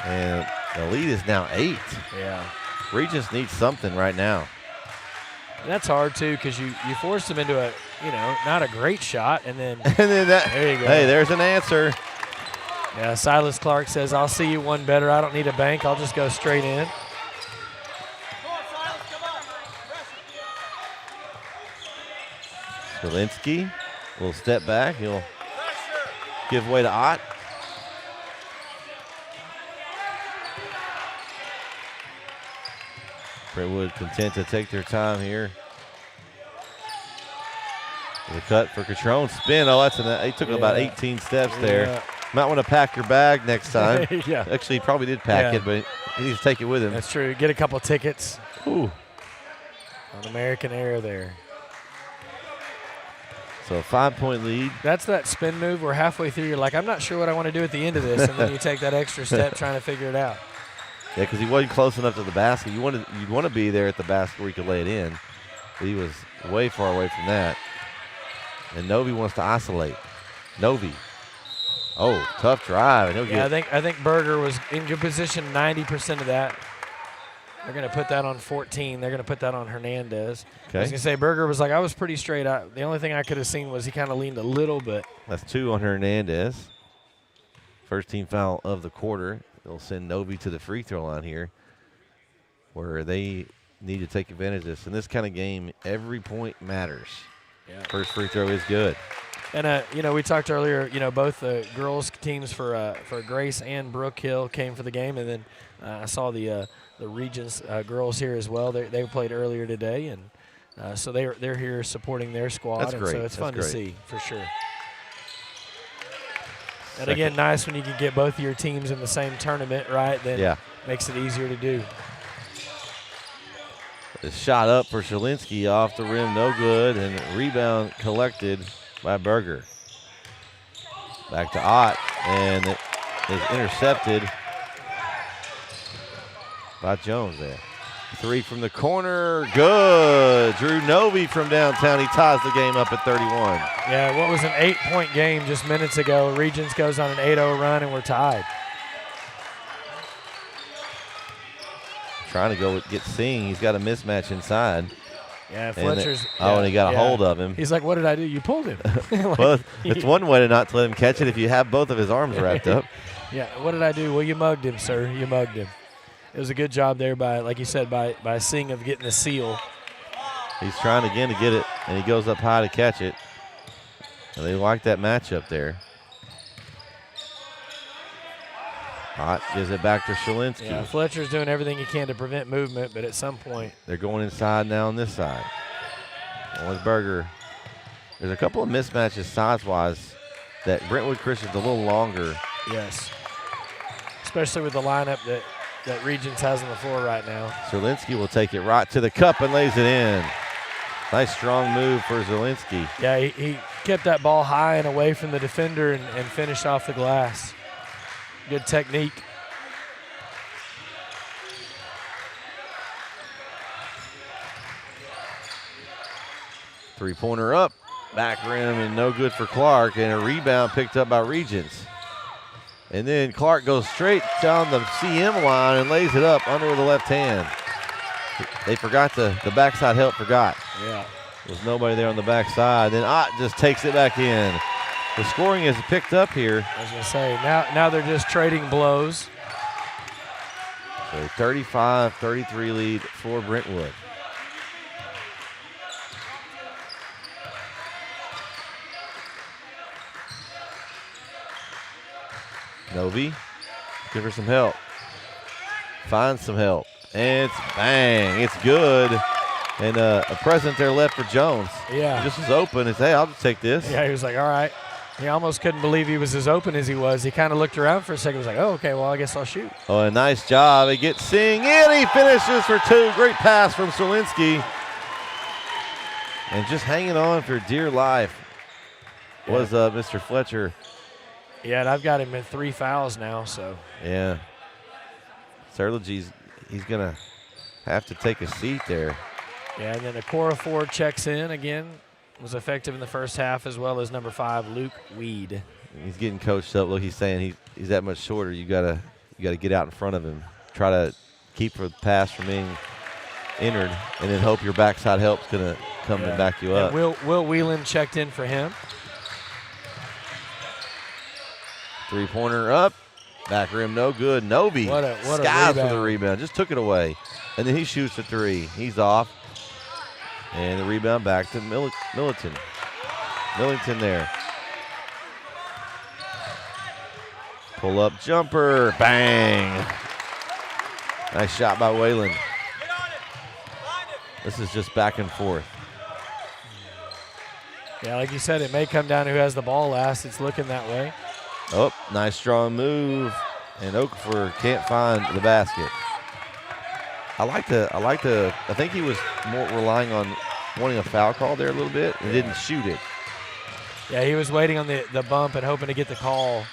And the lead is now 8. Yeah. Regents needs something right now. And that's hard, too, because you force them into a, not a great shot, and then, there you go. Hey, there's an answer. Yeah, Silas Clark says, I'll see you one better. I don't need a bank. I'll just go straight in. Zielinski will step back. He'll give way to Ott. Brentwood content to take their time here. The cut for Catrone. Spin. Oh, he took about 18 steps there. Might want to pack your bag next time. Yeah. Actually, he probably did pack it, but he needs to take it with him. That's true. Get a couple tickets. Ooh. On American Air there. So a 5-point lead. That's that spin move where halfway through you're like, I'm not sure what I want to do at the end of this, and then you take that extra step trying to figure it out. Yeah, because he wasn't close enough to the basket. You'd want to be there at the basket where he could lay it in. But he was way far away from that. And Novi wants to isolate. Novi. Oh, tough drive. And I think Berger was in good position 90% of that. They're going to put that on 14. They're going to put that on Hernandez. Okay. I was going to say, Berger was like, I was pretty straight. The only thing I could have seen was he kind of leaned a little bit. That's 2 on Hernandez. First team foul of the quarter. They'll send Novi to the free throw line here where they need to take advantage of this. In this kind of game, every point matters. Yeah. First free throw is good. And, we talked earlier, both the girls teams for Grace and Brook Hill came for the game. And then I saw the Regents girls here as well. They played earlier today. And so they're here supporting their squad. That's great. So it's fun to see for sure. And Second. again, nice when you can get both of your teams in the same tournament, right? Then makes it easier to do. The shot up for Zielinski off the rim, no good, and rebound collected by Berger. Back to Ott, and it is intercepted by Jones there. 3 from the corner, good. Drew Novi from downtown, he ties the game up at 31. Yeah, what was an 8-point game just minutes ago. Regents goes on an 8-0 run, and we're tied. Trying to go get Singh. He's got a mismatch inside. Yeah, Fletcher's. And he got a hold of him. He's like, what did I do? You pulled him. Well, it's one way to not let him catch it if you have both of his arms wrapped up. Yeah, what did I do? Well, you mugged him, sir. You mugged him. It was a good job there by, like you said, by Singh of getting the seal. He's trying again to get it, and he goes up high to catch it. And they like that matchup there. Ott gives it back to Zielinski. Yeah, Fletcher's doing everything he can to prevent movement, but at some point. They're going inside now on this side. With Berger. There's a couple of mismatches size-wise that Brentwood Christian's a little longer. Yes. Especially with the lineup that Regents has on the floor right now. Zielinski will take it right to the cup and lays it in. Nice strong move for Zielinski. Yeah, he kept that ball high and away from the defender and finished off the glass. Good technique. Three-pointer up, back rim, and no good for Clark, and a rebound picked up by Regents. And then Clark goes straight down the CM line and lays it up under the left hand. They forgot the backside help forgot. Yeah. There's nobody there on the backside. Then Ott just takes it back in. The scoring is picked up here. I was going to say, now they're just trading blows. So 35-33 lead for Brentwood. Novi, give her some help. Finds some help. And it's bang. It's good. And a present there left for Jones. Yeah. He just was open and said, hey, I'll just take this. Yeah, he was like, all right. He almost couldn't believe he was as open as he was. He kind of looked around for a second. He was like, oh, okay, well, I guess I'll shoot. Oh, a nice job. He gets Singh in. He finishes for 2. Great pass from Zielinski. And just hanging on for dear life was Mr. Fletcher. Yeah, and I've got him in 3 fouls now, so. Yeah. Serlagy's, he's going to have to take a seat there. Yeah, and then Akora Ford checks in again. was effective in the first half, as well as number 5, Luke Weed. He's getting coached up. Look, he's saying he's that much shorter. You gotta get out in front of him. Try to keep the pass from being entered, and then hope your backside help's gonna come and back you up. And Will Whelan checked in for him. Three-pointer up, back rim no good. Novi skies for the rebound, just took it away, and then he shoots a three. He's off, and the rebound back to Millington. Millington there. Pull up jumper, bang! Nice shot by Whalen. This is just back and forth. Yeah, like you said, it may come down to who has the ball last. It's looking that way. Oh, nice strong move, and Okafor can't find the basket. I think he was more relying on wanting a foul call there a little bit and didn't shoot it. Yeah, he was waiting on the bump and hoping to get the call.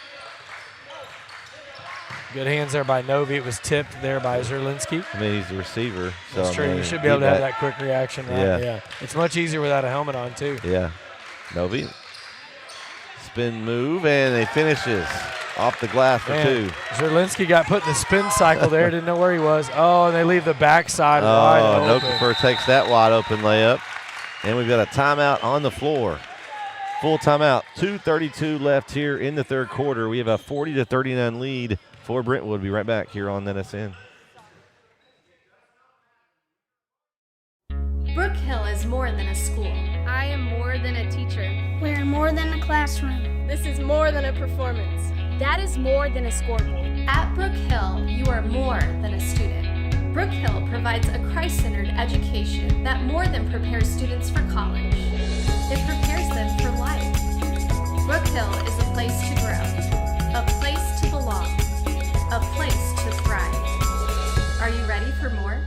Good hands there by Novi. It was tipped there by Zerlinski. I mean, he's the receiver. So that's true. You should be able to have that quick reaction, right? Yeah. It's much easier without a helmet on, too. Yeah. Novi. Spin move, and they finishes off the glass for two. Zerlinski got put in the spin cycle there. Didn't know where he was. Oh, and they leave the backside wide open. Okafor takes that wide open layup. And we've got a timeout on the floor. Full timeout. 2:32 left here in the third quarter. We have a 40-39 lead for Brentwood. We'll be right back here on NETSN. Brook Hill is more than a school. I am more than a teacher. We're more than a classroom. This is more than a performance. That is more than a scoreboard. At Brook Hill, you are more than a student. Brook Hill provides a Christ-centered education that more than prepares students for college. It prepares them for life. Brook Hill is a place to grow, a place to belong, a place to thrive. Are you ready for more?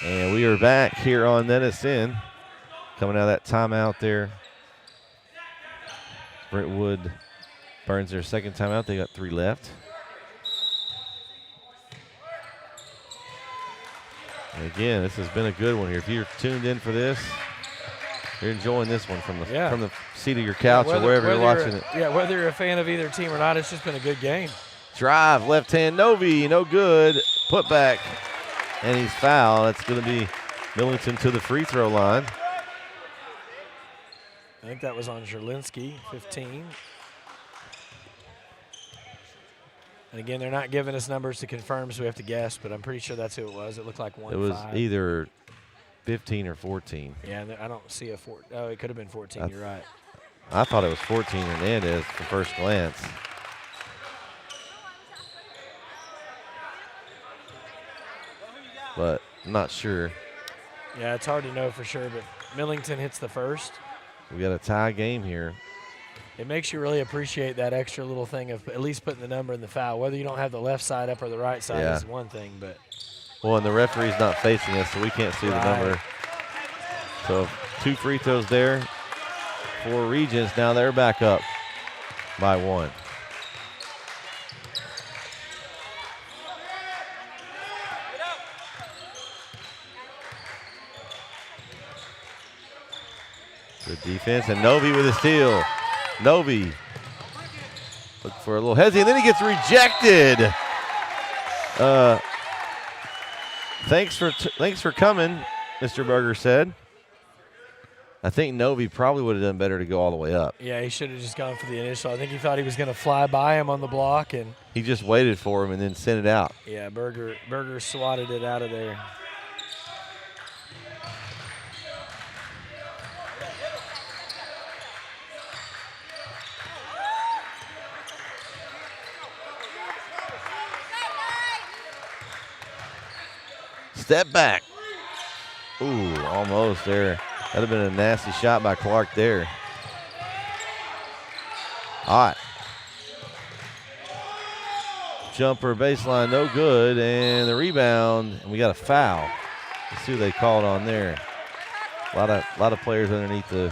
And we are back here on NETSN. Coming out of that timeout there. Brentwood burns their second timeout. They got 3 left. And again, this has been a good one here. If you're tuned in for this, you're enjoying this one from the seat of your couch or wherever you're watching it. Yeah, whether you're a fan of either team or not, it's just been a good game. Drive, left hand, Novi, no good. Put back. And he's fouled. That's going to be Millington to the free throw line. I think that was on Zerlinski, 15. And again, they're not giving us numbers to confirm, so we have to guess, but I'm pretty sure that's who it was. It looked like 1-5. It was either 15 or 14. Yeah, I don't see a 4. Oh, it could have been 14. You're right. I thought it was 14 Hernandez at first glance. But I'm not sure. Yeah, it's hard to know for sure, but Millington hits the first. We got a tie game here. It makes you really appreciate that extra little thing of at least putting the number in the foul. Whether you don't have the left side up or the right side is one thing, but. Well, and the referee's not facing us, so we can't see the number. So 2 free throws there for Regents. Now they're back up by 1. Good defense, and Novi with a steal. Novi look for a little hesitate, and then he gets rejected. Thanks for coming, Mr. Berger said. I think Novi probably would have done better to go all the way up. Yeah, he should have just gone for the initial. I think he thought he was going to fly by him on the block, and he just waited for him and then sent it out. Yeah, Berger swatted it out of there. Step back. Ooh, almost there. That'd have been a nasty shot by Clark there. Hot. Jumper baseline, no good, and the rebound, and we got a foul. Let's see who they called on there. A lot of players underneath the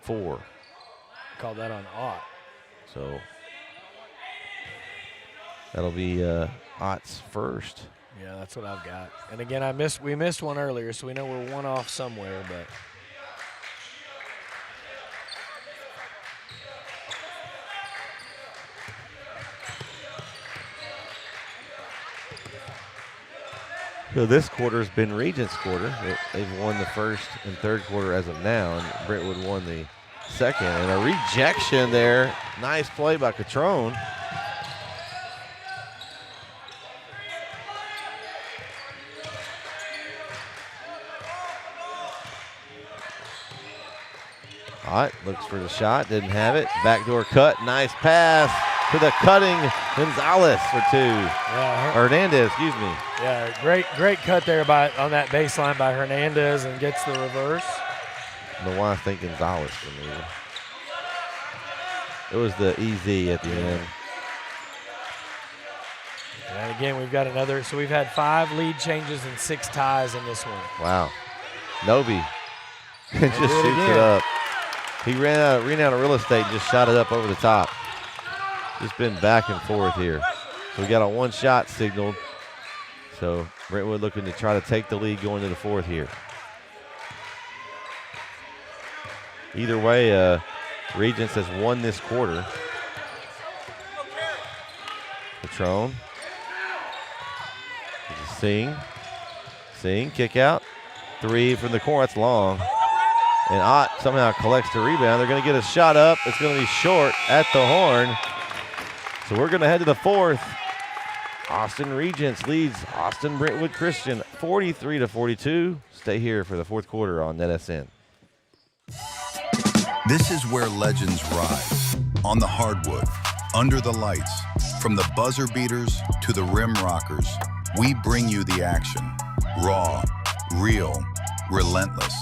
4. Called that on Ott. So that'll be Ott's first. Yeah, that's what I've got. And again, we missed one earlier, so we know we're one off somewhere, but. So this quarter has been Regents' quarter. They've won the first and third quarter as of now, and Brentwood won the second. And a rejection there. Nice play by Catrone. Hot looks for the shot, didn't have it. Backdoor cut, nice pass to the cutting Gonzalez for 2. Yeah, Hernandez, excuse me. Yeah, great cut there on that baseline by Hernandez and gets the reverse. I don't know why I think Gonzalez for me. It was the EZ at the end. And again, we've got another. So we've had 5 lead changes and 6 ties in this one. Wow. Novi just shoots it up. He ran out of real estate and just shot it up over the top. Just been back and forth here. So we got a 1-shot signaled. So Brentwood looking to try to take the lead going to the 4th here. Either way, Regents has won this quarter. Patron. Sing, kick out. 3 from the corner, that's long. And Ott somehow collects the rebound. They're going to get a shot up. It's going to be short at the horn. So we're going to head to the 4th. Austin Regents leads Austin Brentwood Christian 43-42. Stay here for the 4th quarter on NETSN. This is where legends rise. On the hardwood, under the lights, from the buzzer beaters to the rim rockers, we bring you the action. Raw, real, relentless.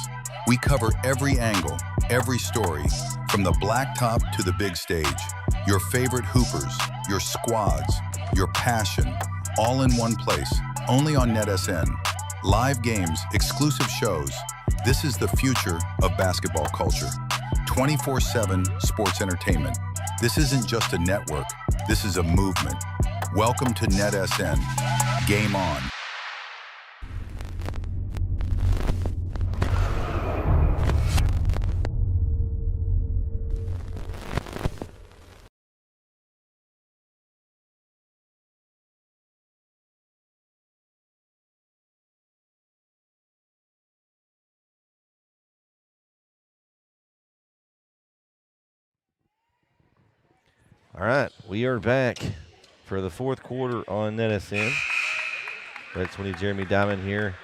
We cover every angle, every story, from the blacktop to the big stage. Your favorite hoopers, your squads, your passion, all in one place, only on NETSN. Live games, exclusive shows. This is the future of basketball culture. 24/7 sports entertainment. This isn't just a network, this is a movement. Welcome to NETSN. Game on. All right, we are back for the 4th quarter on NETSN. Red 20 Jeremy Diamond here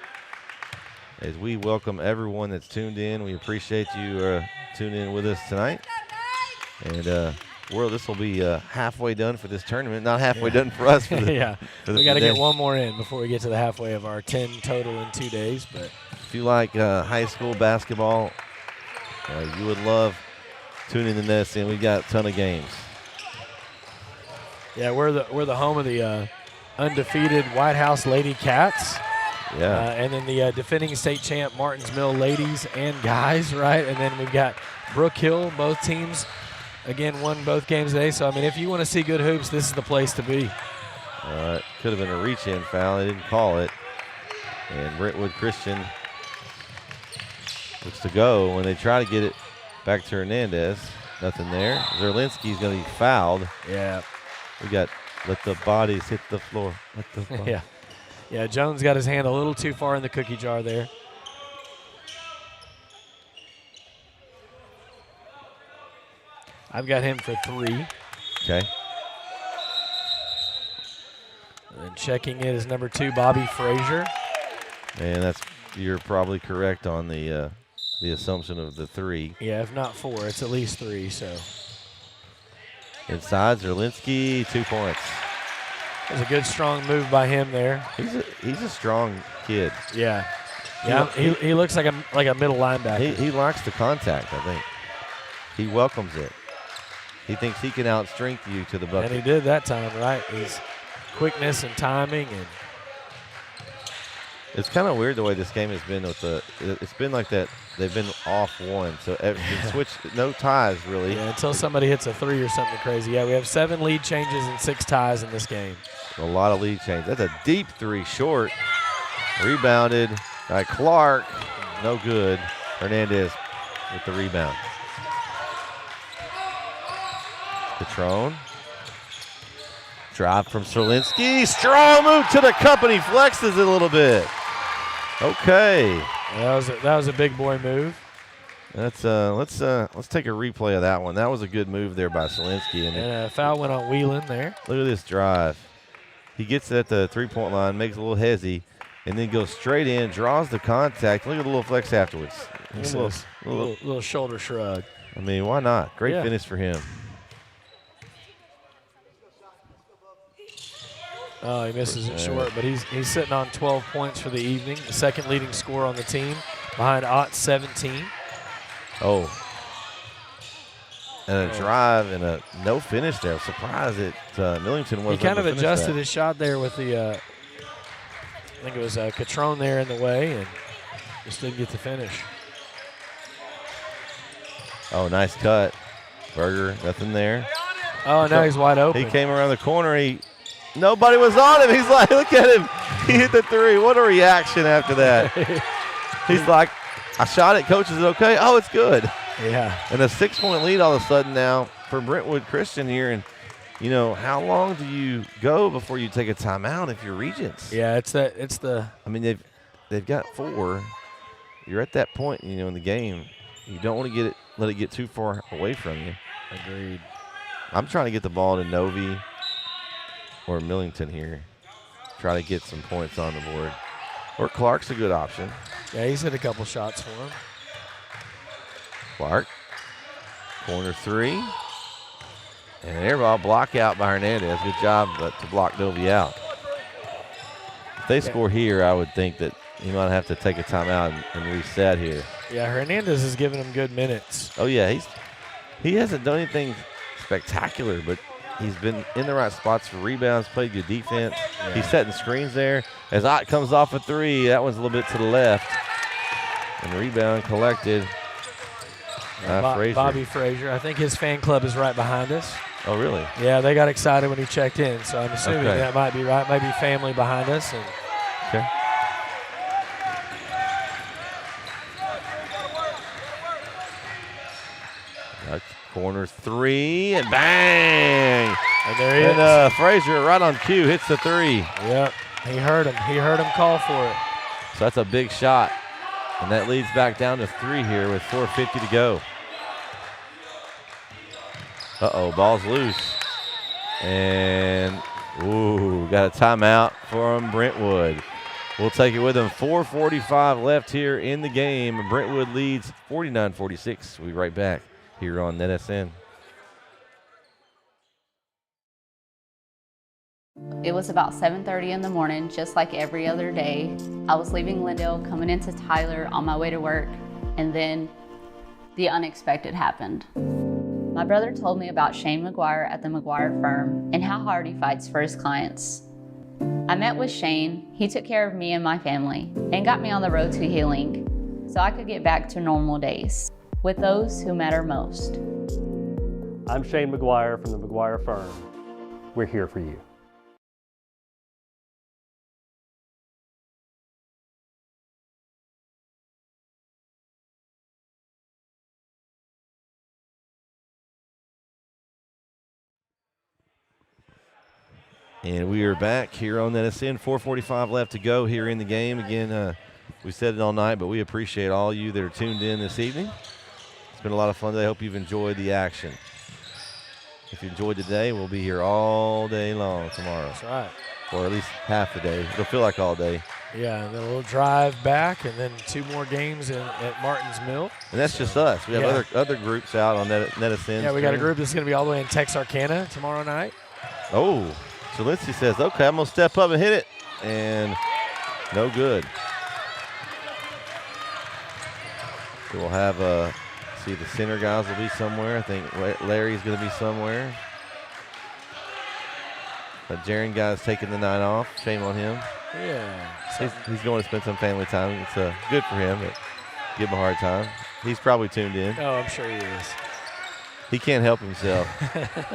as we welcome everyone that's tuned in. We appreciate you tuning in with us tonight. And this will be halfway done for this tournament. Not halfway done for us. For the, yeah, we got to get one more in before we get to the halfway of our 10 total in 2 days. But if you like high school basketball, you would love tuning in to NETSN. We've got a ton of games. Yeah, we're the home of the undefeated White House Lady Cats. Yeah. And then the defending state champ Martins Mill ladies and guys, right? And then we've got Brook Hill. Both teams, again, won both games today. So, I mean, if you want to see good hoops, this is the place to be. Could have been a reach-in foul. They didn't call it. And Brentwood Christian looks to go when they try to get it back to Hernandez. Nothing there. Zerlinski's going to be fouled. Yeah. We got let the bodies hit the floor. Yeah, Jones got his hand a little too far in the cookie jar there. I've got him for 3. Okay. And then checking it is number 2, Bobby Frazier. And you're probably correct on the assumption of the 3. Yeah, if not 4, it's at least 3. So inside Zerlinski, 2 points. It was a good, strong move by him there. He's a strong kid. Yeah. Yeah, he looks like a middle linebacker. He likes the contact, I think. He welcomes it. He thinks he can outstrength you to the bucket. And he did that time, right? His quickness and timing. And it's kind of weird the way this game has been. It's been like that. They've been off one, so everything switched. No ties, really. Yeah, until somebody hits a 3 or something crazy. Yeah, we have 7 lead changes and 6 ties in this game. A lot of lead changes. That's a deep 3, short. Rebounded by Clark. No good. Hernandez with the rebound. Catrone. Drive from Serlinski. Strong move to the company. Flexes it a little bit. Okay. That was a big boy move. Let's take a replay of that one. That was a good move there by Serlinski. And a foul went on Whelan there. Look at this drive. He gets at the 3-point line, makes a little hezzy, and then goes straight in, draws the contact. Look at the little flex afterwards. Little shoulder shrug. I mean, why not? Great finish for him. Oh, he misses it short, but he's sitting on 12 points for the evening, the second leading scorer on the team, behind Ott 17. Oh. And a drive and a no finish there. I'm surprised that Millington wasn't. He kind of adjusted his shot there with the, I think it was Catrone there in the way, and just didn't get the finish. Oh, nice cut. Berger, nothing there. Oh, now he's wide open. He came around the corner. Nobody was on him. He's like, look at him. He hit the 3. What a reaction after that. He's like, I shot it. Coach, is it okay? Oh, it's good. Yeah. And a 6-point lead all of a sudden now for Brentwood Christian here. And, you know, how long do you go before you take a timeout if you're Regents? Yeah, I mean, they've got 4. You're at that point, you know, in the game. You don't want to let it get too far away from you. Agreed. I'm trying to get the ball to Novi or Millington here. Try to get some points on the board. Or Clark's a good option. Yeah, he's hit a couple shots for him. Clark. Corner 3. And air ball block out by Hernandez. Good job to block Novi out. If they score here, I would think that he might have to take a timeout and reset here. Yeah, Hernandez is giving him good minutes. Oh, yeah. He hasn't done anything spectacular, but he's been in the right spots for rebounds, played good defense. Yeah. He's setting screens there. As Ott comes off a 3, that one's a little bit to the left. And rebound collected. Frazier. Bobby Frazier. I think his fan club is right behind us. Oh, really? Yeah, they got excited when he checked in, so I'm assuming that might be right. Maybe family behind us. Okay. Corner 3, and bang! And there he is. Frazier, right on cue, hits the 3. Yep, he heard him. He heard him call for it. So that's a big shot. And that leads back down to 3 here with 4:50 to go. Uh-oh, ball's loose. And, got a timeout from Brentwood. We'll take it with them. 4:45 left here in the game. Brentwood leads 49-46. We'll be right back here on NETSN. It was about 7:30 in the morning, just like every other day. I was leaving Lindale, coming into Tyler on my way to work, and then the unexpected happened. My brother told me about Shane McGuire at the McGuire firm and how hard he fights for his clients. I met with Shane. He took care of me and my family and got me on the road to healing so I could get back to normal days with those who matter most. I'm Shane McGuire from the McGuire firm. We're here for you. And we are back here on NETSN. 4:45 left to go here in the game. Again, we said it all night, but we appreciate all you that are tuned in this evening. It's been a lot of fun today. I hope you've enjoyed the action. If you enjoyed today, we'll be here all day long tomorrow. That's right. Or at least half the day. It'll feel like all day. Yeah, and then we'll drive back, and then 2 more games at Martin's Mill. And that's just us. We have other groups out on NETSN. Yeah, we got a group that's going to be all the way in Texarkana tomorrow night. Oh. Zielinski says, okay, I'm going to step up and hit it. And no good. So we'll have, see, the center guys will be somewhere. I think Larry's going to be somewhere. The Jaren guy's taking the night off. Shame on him. Yeah. He's going to spend some family time. It's good for him, but give him a hard time. He's probably tuned in. Oh, I'm sure he is. He can't help himself.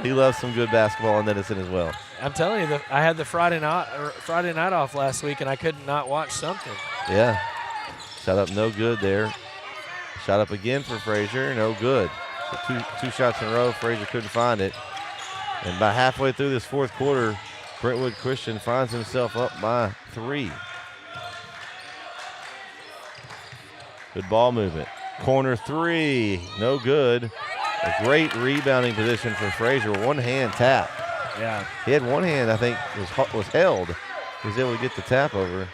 He loves some good basketball on NETSN as well. I'm telling you, I had the Friday night off last week, and I could not watch something. Yeah. Shot up no good there. Shot up again for Frazier, no good. So two shots in a row, Frazier couldn't find it. And by halfway through this fourth quarter, Brentwood Christian finds himself up by 3. Good ball movement. Corner 3, no good. A great rebounding position for Frazier. One-hand tap. Yeah. He had one hand, I think, was held. He was able to get the tap over.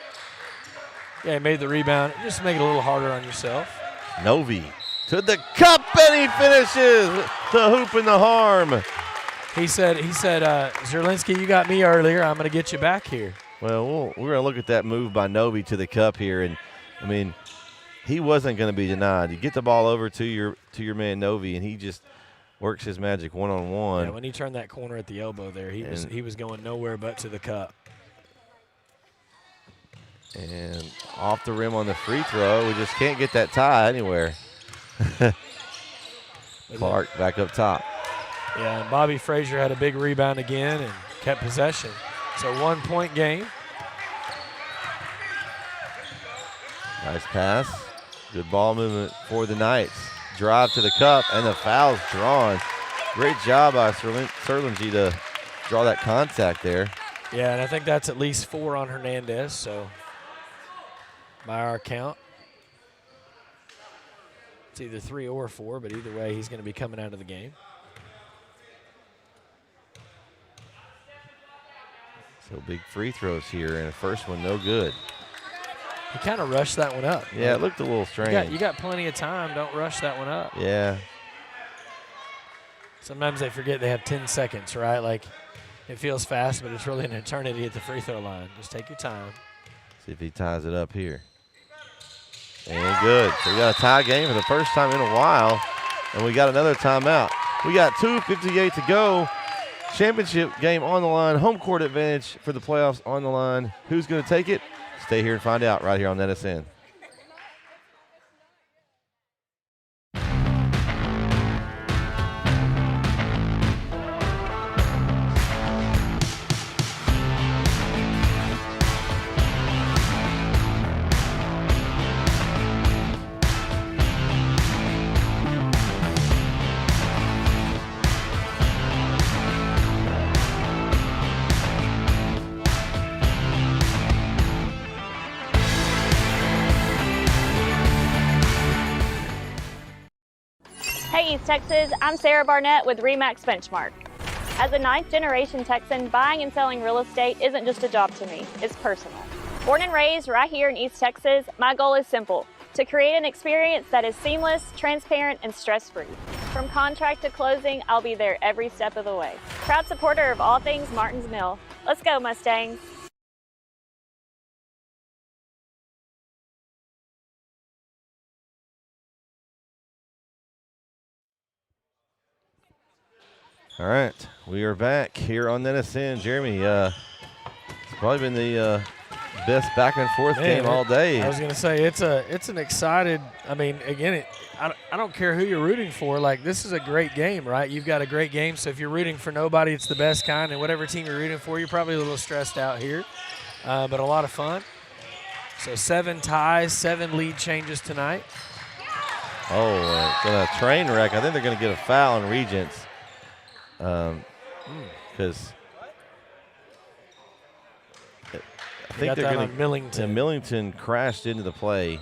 Yeah, he made the rebound. Just make it a little harder on yourself. Novi to the cup, and he finishes the hoop and the harm. He said, Zerlinski, you got me earlier. I'm going to get you back here. Well, we're going to look at that move by Novi to the cup here, and I mean, he wasn't going to be denied. You get the ball over to your man Novi, and he just works his magic one-on-one. Yeah, when he turned that corner at the elbow there, he was going nowhere but to the cup. And off the rim on the free throw. We just can't get that tie anywhere. Clark back up top. Yeah, and Bobby Frazier had a big rebound again and kept possession. So 1-point game. Nice pass. Good ball movement for the Knights. Drive to the cup, and the foul's drawn. Great job by Serlingy to draw that contact there. Yeah, and I think that's at least 4 on Hernandez, so by our count. It's either 3 or 4, but either way, he's going to be coming out of the game. So big free throws here, and the first one no good. He kind of rushed that one up. Yeah, it looked a little strange. You got plenty of time. Don't rush that one up. Yeah. Sometimes they forget they have 10 seconds, right? Like, it feels fast, but it's really an eternity at the free throw line. Just take your time. See if he ties it up here. And good. So we got a tie game for the first time in a while, and we got another timeout. We got 2:58 to go. Championship game on the line. Home court advantage for the playoffs on the line. Who's going to take it? Stay here and find out right here on NETSN. Hey East Texas, I'm Sarah Barnett with RE/MAX Benchmark. As a 9th-generation Texan, buying and selling real estate isn't just a job to me, it's personal. Born and raised right here in East Texas, my goal is simple: to create an experience that is seamless, transparent, and stress-free. From contract to closing, I'll be there every step of the way. Proud supporter of all things Martins Mill. Let's go, Mustangs. All right, we are back here on NETSN. Jeremy, it's probably been the best back and forth game all day. I was going to say it's an excited. I mean, again, I don't care who you're rooting for. Like, this is a great game, right? You've got a great game. So if you're rooting for nobody, it's the best kind. And whatever team you're rooting for, you're probably a little stressed out here, but a lot of fun. So 7 ties, 7 lead changes tonight. Oh, it's a train wreck. I think they're going to get a foul on Regents. Because I think they're going to Millington. Millington crashed into the play.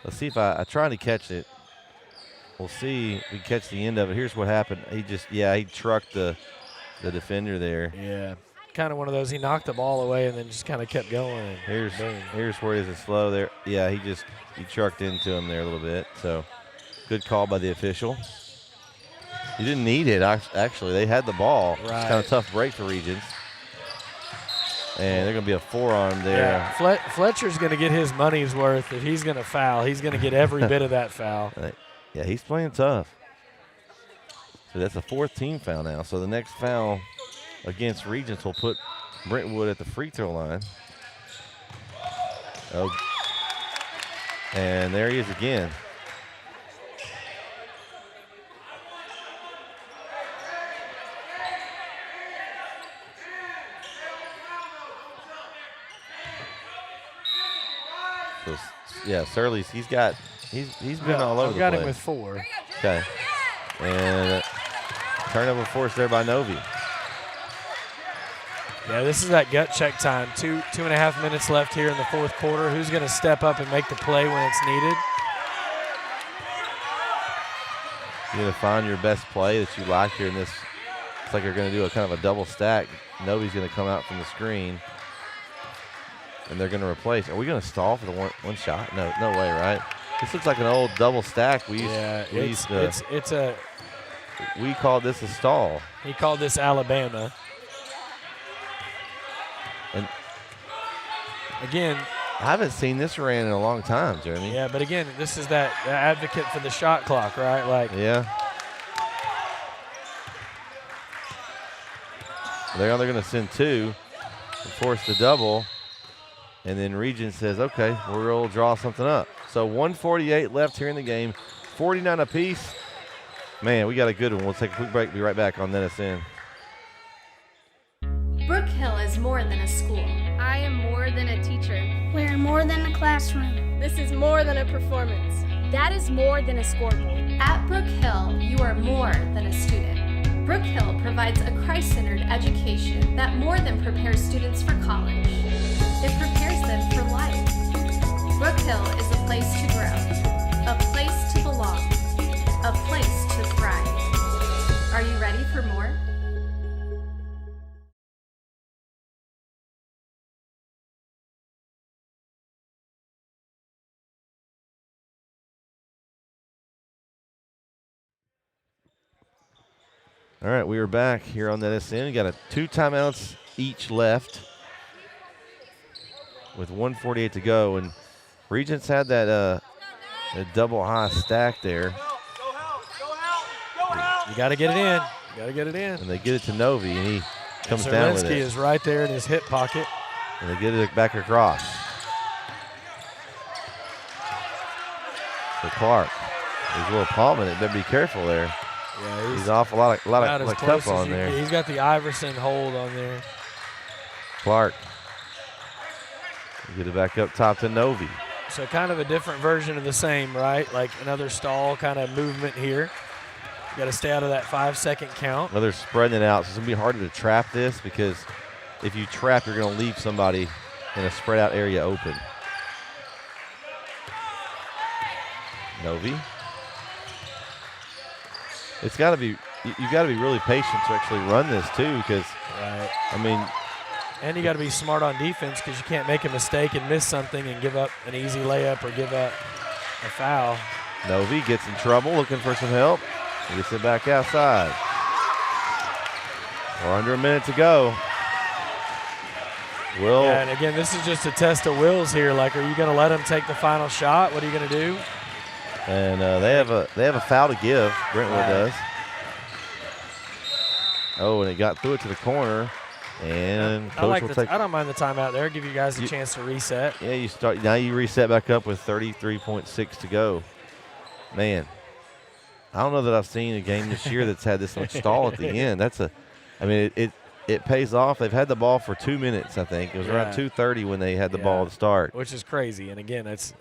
Let's see if I tried to catch it. We'll see if we catch the end of it. Here's what happened. He trucked the defender there. Yeah, kind of one of those. He knocked the ball away and then just kind of kept going. And here's where it is slow there. Yeah, he trucked into him there a little bit. So good call by the official. He didn't need it, actually. They had the ball. Right. It's kind of a tough break for Regents. And they're going to be a forearm there. Yeah, Fletcher's going to get his money's worth. If he's going to foul, he's going to get every bit of that foul. Yeah, he's playing tough. So that's a 4th team foul now. So the next foul against Regents will put Brentwood at the free throw line. Oh, and there he is again. So, yeah, Surly's he's been all over the place. I've got him with 4. Okay. And turnover forced there by Novi. Yeah, this is that gut check time. 2.5 minutes left here in the 4th quarter. Who's going to step up and make the play when it's needed? You're going to find your best play that you like here in this. It's like you're going to do a kind of a double stack. Novi's going to come out from the screen. And they're going to replace. Are we going to stall for the one shot? No way, right? This looks like an old double stack. We called this a stall. He called this Alabama. And again, I haven't seen this ran in a long time, Jeremy. Yeah, but again, this is that advocate for the shot clock, right? Like, yeah. They're going to send 2 and force the double. And then Regents says, okay, we'll draw something up. So 1:48 left here in the game, 49 apiece. Man, we got a good one. We'll take a quick break. Be right back on NETSN. Brook Hill is more than a school. I am more than a teacher. We're more than a classroom. This is more than a performance. That is more than a scoreboard. At Brook Hill, you are more than a student. Brook Hill provides a Christ-centered education that more than prepares students for college. It prepares them for life. Brook Hill is a place to grow, a place to belong, a place to thrive. Are you ready for more? All right, we are back here on NETSN. We got 2 timeouts each left with 1:48 to go, and Regents had that a double high stack there. You got to get it in. You got to get it in. And they get it to Novi, and he comes down with it. Is right there in his hip pocket. And they get it back across. So Clark, he's a little palming it. Better be careful there. Yeah, he's off a lot of cup on there. He's got the Iverson hold on there. Clark. Get it back up top to Novi. So kind of a different version of the same, right? Like another stall kind of movement here. You got to stay out of that 5-second count. Well, they're spreading it out, so it's going to be harder to trap this because if you trap, you're going to leave somebody in a spread out area open. Novi. It's got to be, you've got to be really patient to actually run this too because, right. I mean. And you got to be smart on defense because you can't make a mistake and miss something and give up an easy layup or give up a foul. Novi gets in trouble, looking for some help. He gets it back outside. We're under a minute to go. Will. Yeah, and again, this is just a test of wills here. Like, are you going to let him take the final shot? What are you going to do? And they have a foul to give. Brentwood does. Oh, and it got through it to the corner. And coach will take. I don't mind the timeout there. Give you guys a chance to reset. Yeah, you reset back up with 33.6 to go. Man, I don't know that I've seen a game this year that's had this much stall at the end. It pays off. They've had the ball for 2 minutes, I think. It was around 2:30 when they had the ball to start. Which is crazy. And again, that's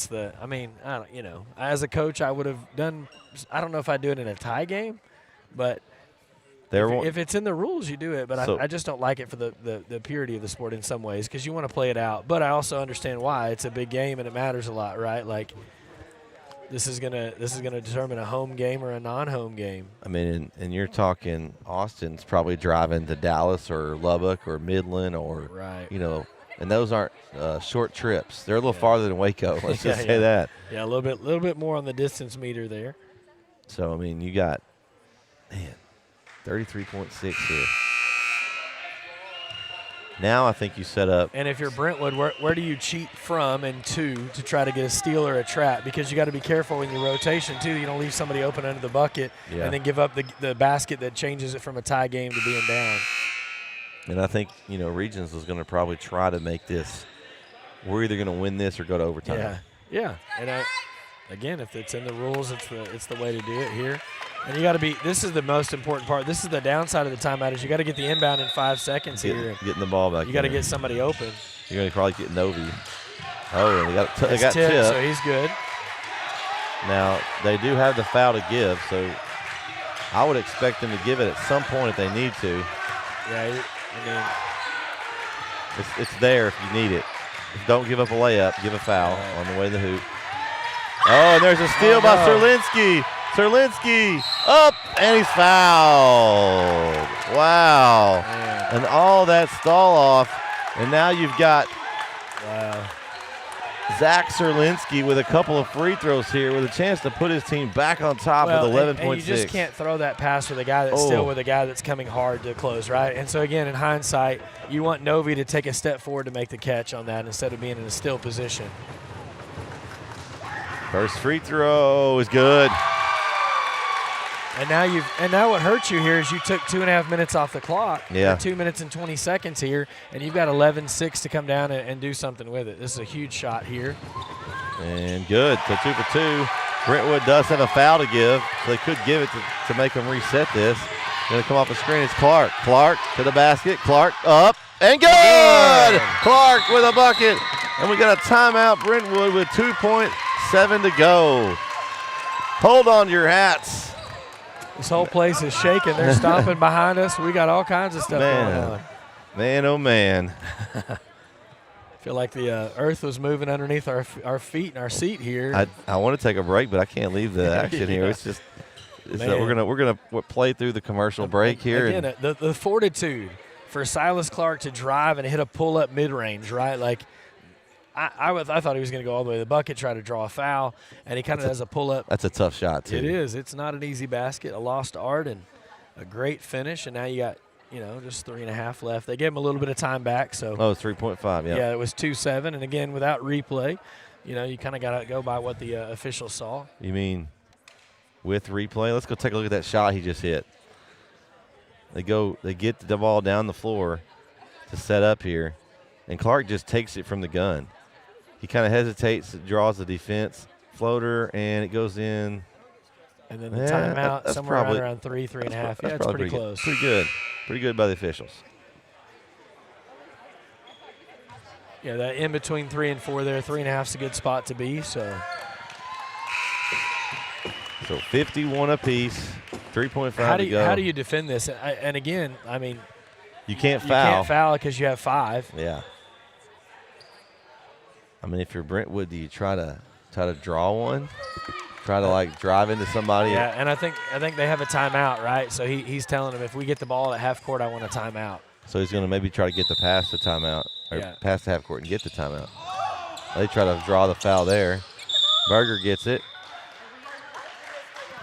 the. I mean, as a coach, I would have done. I don't know if I'd do it in a tie game, but. If it's in the rules, you do it, but I just don't like it for the purity of the sport in some ways because you want to play it out. But I also understand why. It's a big game and it matters a lot, right? Like this is gonna determine a home game or a non-home game. I mean, and you're talking Austin's probably driving to Dallas or Lubbock or Midland or and those aren't short trips. They're a little farther than Waco. Let's just say that. Yeah, a little bit more on the distance meter there. So I mean, you got 33.6 here. Now I think you set up. And if you're Brentwood, where do you cheat from and to try to get a steal or a trap? Because you got to be careful in your rotation, too. You don't leave somebody open under the bucket and then give up the basket that changes it from a tie game to being down. And I think, Regents is going to probably try to make this. We're either going to win this or go to overtime. Yeah. And again, if it's in the rules, it's the way to do it here. And you got to be. This is the most important part. This is the downside of the timeout is you got to get the inbound in 5 seconds here. Getting the ball back. You got to get somebody open. You're going to probably get Novi. Oh, and they got tipped, tipped. so he's good. Now they do have the foul to give, so I would expect them to give it at some point if they need to. Yeah, it's there if you need it. Don't give up a layup. Give a foul on the way to the hoop. Oh, and there's a steal by Serlinski. Serlinski up, and he's fouled. Wow. Man. And all that stall off, and now you've got Zach Serlinski with a couple of free throws here with a chance to put his team back on top with 11.6. And you just can't throw that pass with a guy that's still with a guy that's coming hard to close, right? And so, again, in hindsight, you want Novi to take a step forward to make the catch on that instead of being in a still position. First free throw is good. And now what hurts you here is you took 2.5 minutes off the clock. Yeah. 2 minutes and 20 seconds here, and you've got 11-6 to come down and do something with it. This is a huge shot here. And good. So 2 for 2. Brentwood does have a foul to give, so they could give it to make them reset this. Going to come off the screen. It's Clark. Clark to the basket. Clark up and good! Clark with a bucket. And we got a timeout. Brentwood with 2.7 to go. Hold on to your hats. This whole place is shaking. They're stomping behind us. We got all kinds of stuff going on. Man, oh, man. I feel like the earth was moving underneath our feet and our seat here. I want to take a break, but I can't leave the action here. It's just we're gonna play through the commercial break here. Again, the fortitude for Silas Clark to drive and hit a pull-up mid-range, right? Like I thought he was going to go all the way to the bucket, try to draw a foul, and he kind of does a pull-up. That's a tough shot, too. It is. It's not an easy basket. A lost art and a great finish, and now you got, just 3.5 left. They gave him a little bit of time back. So. Oh, 3.5, yeah. Yeah, it was 2-7, and again, without replay, you kind of got to go by what the officials saw. You mean with replay? Let's go take a look at that shot he just hit. They get the ball down the floor to set up here, and Clark just takes it from the gun. He kind of hesitates, draws the defense, floater, and it goes in. And then the timeout somewhere around 3.5. Yeah, it's pretty close. Pretty good. Pretty good by the officials. Yeah, that in between 3 and 4 there, 3.5 is a good spot to be. So 51 apiece, 3.5 to go. How do you defend this? And again, I mean, you can't foul. You can't foul because you have 5. Yeah. I mean, if you're Brentwood, do you try to draw one? Try to drive into somebody? Yeah, and I think they have a timeout, right? So he's telling them if we get the ball at half court, I want a timeout. So he's going to maybe try to get the pass to timeout, or pass to half court and get the timeout. They try to draw the foul there. Berger gets it,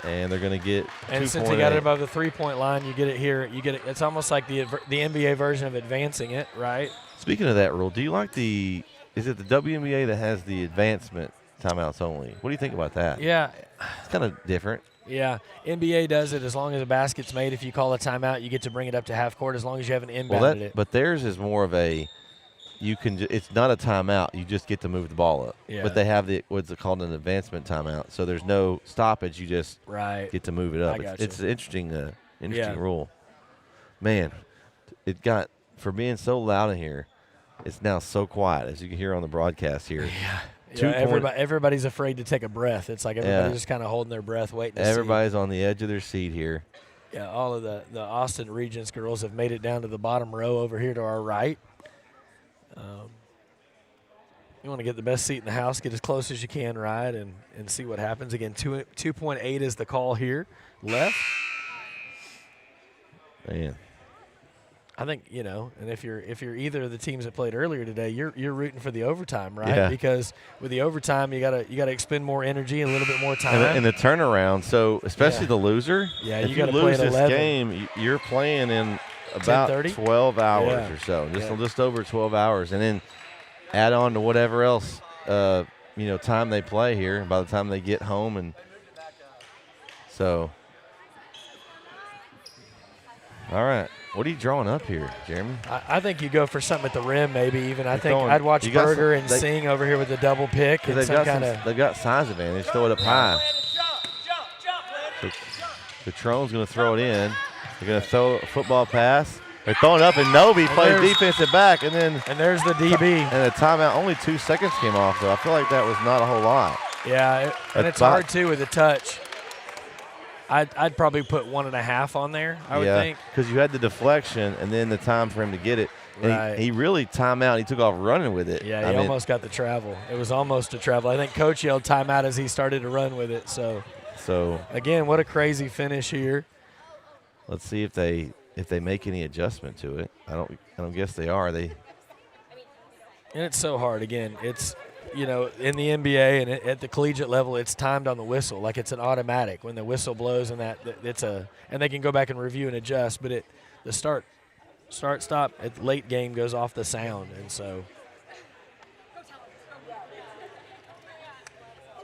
and they're going to get. And since he got it above the 3-point line, you get it here. You get it. It's almost like the NBA version of advancing it, right? Speaking of that rule, do you like the? Is it the WNBA that has the advancement timeouts only? What do you think about that? Yeah. It's kind of different. Yeah. NBA does it as long as a basket's made. If you call a timeout, you get to bring it up to half court as long as you haven't inbounded it. But theirs is more of a it's not a timeout. You just get to move the ball up. Yeah. But they have what's called an advancement timeout. So there's no stoppage. You just get to move it up. It's an interesting rule. Man, it got, for being so loud in here, it's now so quiet, as you can hear on the broadcast here. Yeah, everybody's afraid to take a breath. It's like everybody's just kind of holding their breath, waiting to see. Everybody's on the edge of their seat here. Yeah, all of the Austin Regents girls have made it down to the bottom row over here to our right. You want to get the best seat in the house, get as close as you can, right, and see what happens. Again, 2.8 is the call here left. Man. I think, and if you're either of the teams that played earlier today, you're rooting for the overtime, right? Yeah. Because with the overtime, you gotta expend more energy and a little bit more time. And the turnaround, so especially the loser. Yeah, if you gotta lose play at this 11. game, you're playing in about 10:30? 12 hours or so, just over 12 hours, and then add on to whatever else time they play here. By the time they get home, and so, all right. What are you drawing up here, Jeremy? I think you go for something at the rim, maybe even. I think I'd watch Berger and Singh over here with the double pick. And they've got size advantage. Throw it up high. So Patron's going to throw it in. They're going to throw a football pass. They're throwing it up, and Novi plays defensive back. And there's the DB. And the timeout, only 2 seconds came off, so I feel like that was not a whole lot. Yeah, and it's hard, too, with the touch. I'd probably put 1.5 on there, I would think. Because you had the deflection and then the time for him to get it. And right. he really timeout. He took off running with it. Yeah, he almost got the travel. It was almost a travel. I think Coach yelled timeout as he started to run with it. So again, what a crazy finish here. Let's see if they make any adjustment to it. I don't guess they are. And it's so hard. Again, it's in the NBA and at the collegiate level, it's timed on the whistle, like it's an automatic. When the whistle blows and and they can go back and review and adjust, but the start, stop at the late game goes off the sound, and so.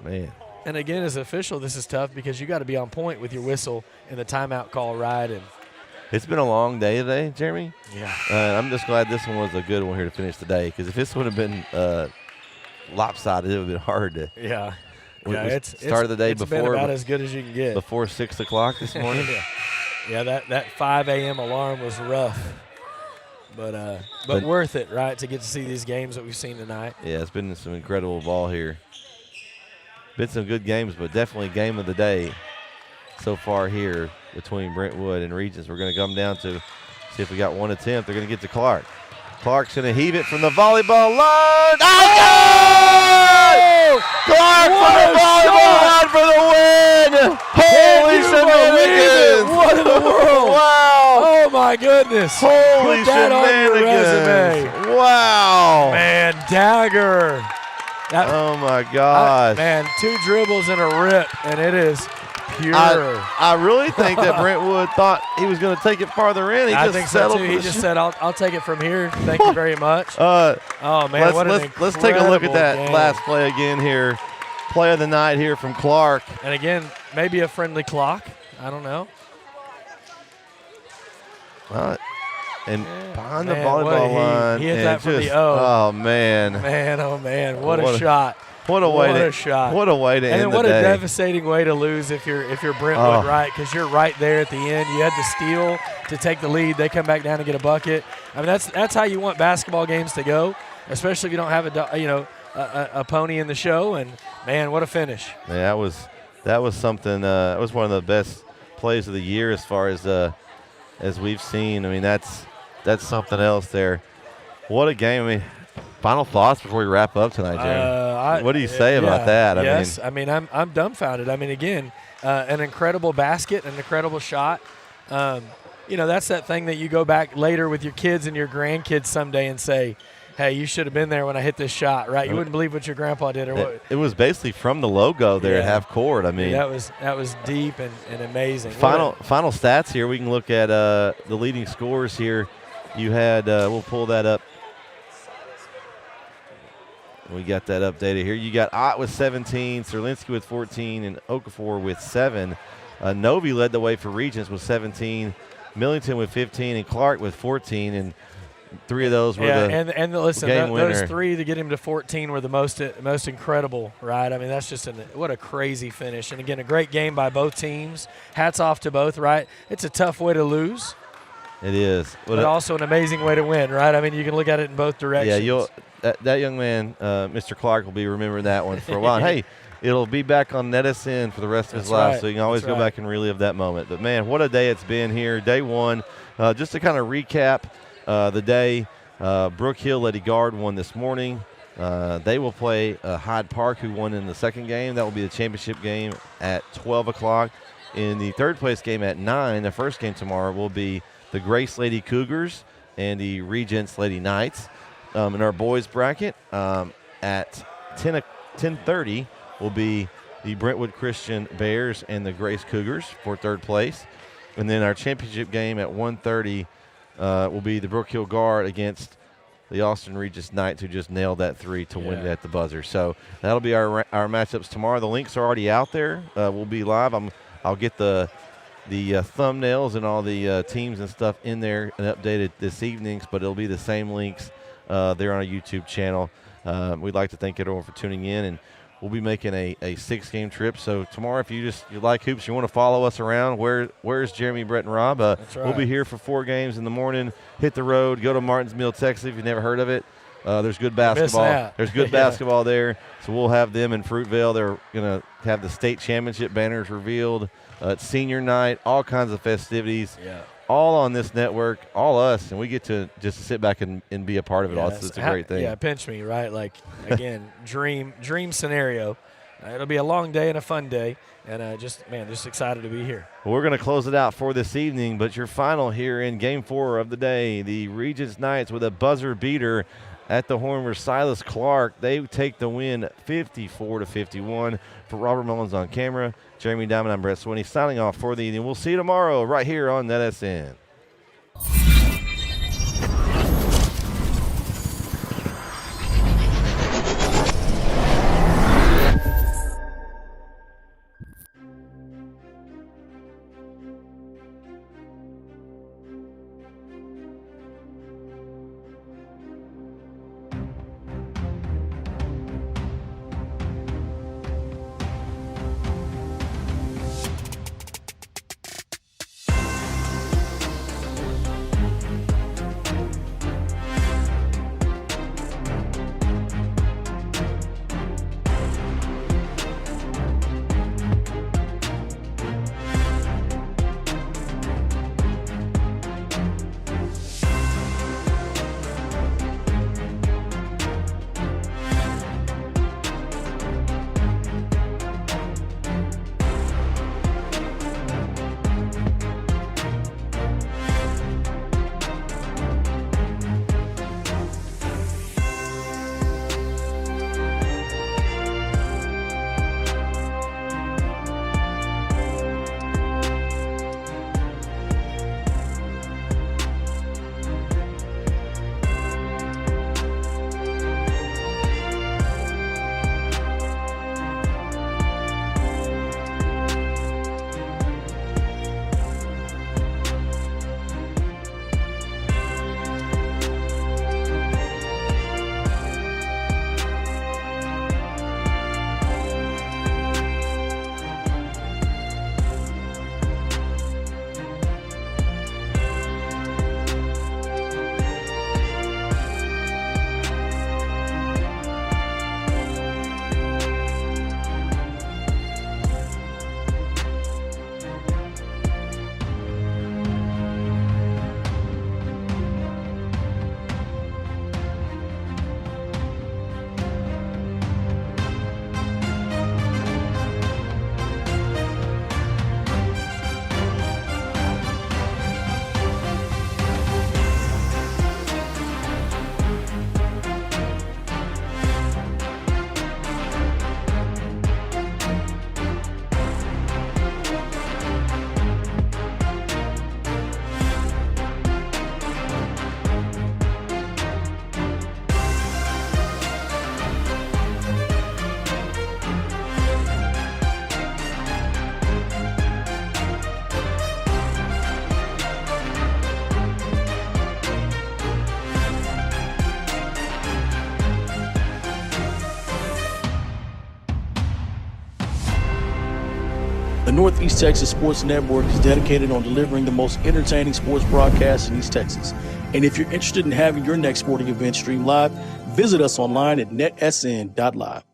Man. And again, as an official, this is tough because you got to be on point with your whistle and the timeout call right. And it's been a long day today, Jeremy. Yeah. I'm just glad this one was a good one here to finish the day, because if this would have been lopsided, it would have been hard to. Yeah. It's started the day before. It's been about as good as you can get. Before 6 o'clock this morning. Yeah, that 5 a.m. alarm was rough. But worth it, right, to get to see these games that we've seen tonight. Yeah, it's been some incredible ball here. Been some good games, but definitely game of the day so far here between Brentwood and Regents. We're going to come down to see if we got one attempt. They're going to get to Clark. Clark's going to heave it from the volleyball line. Oh! Clark from the volleyball line for the win! Holy shenanigans! What in the world? Wow! Oh, my goodness. Holy Put that shenanigans! on your resume. Wow! Man, dagger. Oh, my gosh. Man, 2 dribbles and a rip, and it is pure. I really think that Brentwood thought he was going to take it farther in. I think so, too. He just said, I'll take it from here. Thank you very much. Oh, man, let's take a look at that game. last play again here. Play of the night here from Clark. And, again, maybe a friendly clock. I don't know. And behind the volleyball line. He hit that from the O. Oh, man. Man, oh, man. What a shot. What a way shot. What a way to end the day. And what a devastating way to lose if you're Brentwood, right? Because you're right there at the end. You had the steal to take the lead. They come back down and get a bucket. I mean, that's how you want basketball games to go, especially if you don't have a pony in the show. And man, what a finish! Yeah, that was something. That was one of the best plays of the year as far as we've seen. I mean, that's something else there. What a game! I mean, final thoughts before we wrap up tonight, Jeremy. What do you say about that? Yes, I'm dumbfounded. I mean, again, an incredible basket, an incredible shot. That's that thing that you go back later with your kids and your grandkids someday and say, hey, you should have been there when I hit this shot, right? You wouldn't believe what your grandpa did or what. It was basically from the logo there at half court. I mean, that was deep and amazing. Final stats here. We can look at the leading scores here. You had we'll pull that up. We got that updated here. You got Ott with 17, Serlinski with 14, and Okafor with 7. Novi led the way for Regents with 17, Millington with 15, and Clark with 14. And 3 of those were listen, game winner. Those 3 to get him to 14 were the most incredible, right? I mean, that's just what a crazy finish. And again, a great game by both teams. Hats off to both, right? It's a tough way to lose. It is, but also an amazing way to win, right? I mean, you can look at it in both directions. Yeah, that young man, Mr. Clark, will be remembering that one for a while. Hey, it'll be back on NETSN for the rest of his life, so you can always go back and relive that moment. But, man, what a day it's been here. Day 1. Just to kind of recap the day, Brook Hill Lady Guard won this morning. They will play Hyde Park, who won in the second game. That will be the championship game at 12 o'clock. In the third-place game at 9, the first game tomorrow will be the Grace Lady Cougars and the Regents Lady Knights. In our boys bracket, at 10:30 will be the Brentwood Christian Bears and the Grace Cougars for third place. And then our championship game at 1:30 will be the Brook Hill Guard against the Austin Regents Knights, who just nailed that 3 to win it at the buzzer. So that'll be our matchups tomorrow. The links are already out there. We'll be live. I'll get the thumbnails and all the teams and stuff in there and updated this evening, but it'll be the same links there on our YouTube channel. We'd like to thank everyone for tuning in, and we'll be making a 6-game trip. So tomorrow, if you like hoops, you want to follow us around, where's Jeremy, Brett, and Rob? That's right. We'll be here for 4 games in the morning. Hit the road, go to Martinsville, Texas, if you've never heard of it. There's good basketball. There's good basketball there. So we'll have them in Fruitvale. They're going to have the state championship banners revealed. It's senior night, all kinds of festivities. Yeah. All on this network, all us, and we get to just sit back and be a part of it all. It's a great thing. Yeah, pinch me, right? Like, again, dream scenario. It'll be a long day and a fun day, and just excited to be here. Well, we're going to close it out for this evening, but your final here in Game 4 of the day, the Regents Knights with a buzzer beater at the horn for Silas Clark. They take the win 54-51. For Robert Mullins on camera, Jeremy Diamond, I'm Brett Swinney, signing off for the evening. We'll see you tomorrow right here on NETSN. The Northeast Texas Sports Network is dedicated on delivering the most entertaining sports broadcasts in East Texas. And if you're interested in having your next sporting event streamed live, visit us online at netsn.live.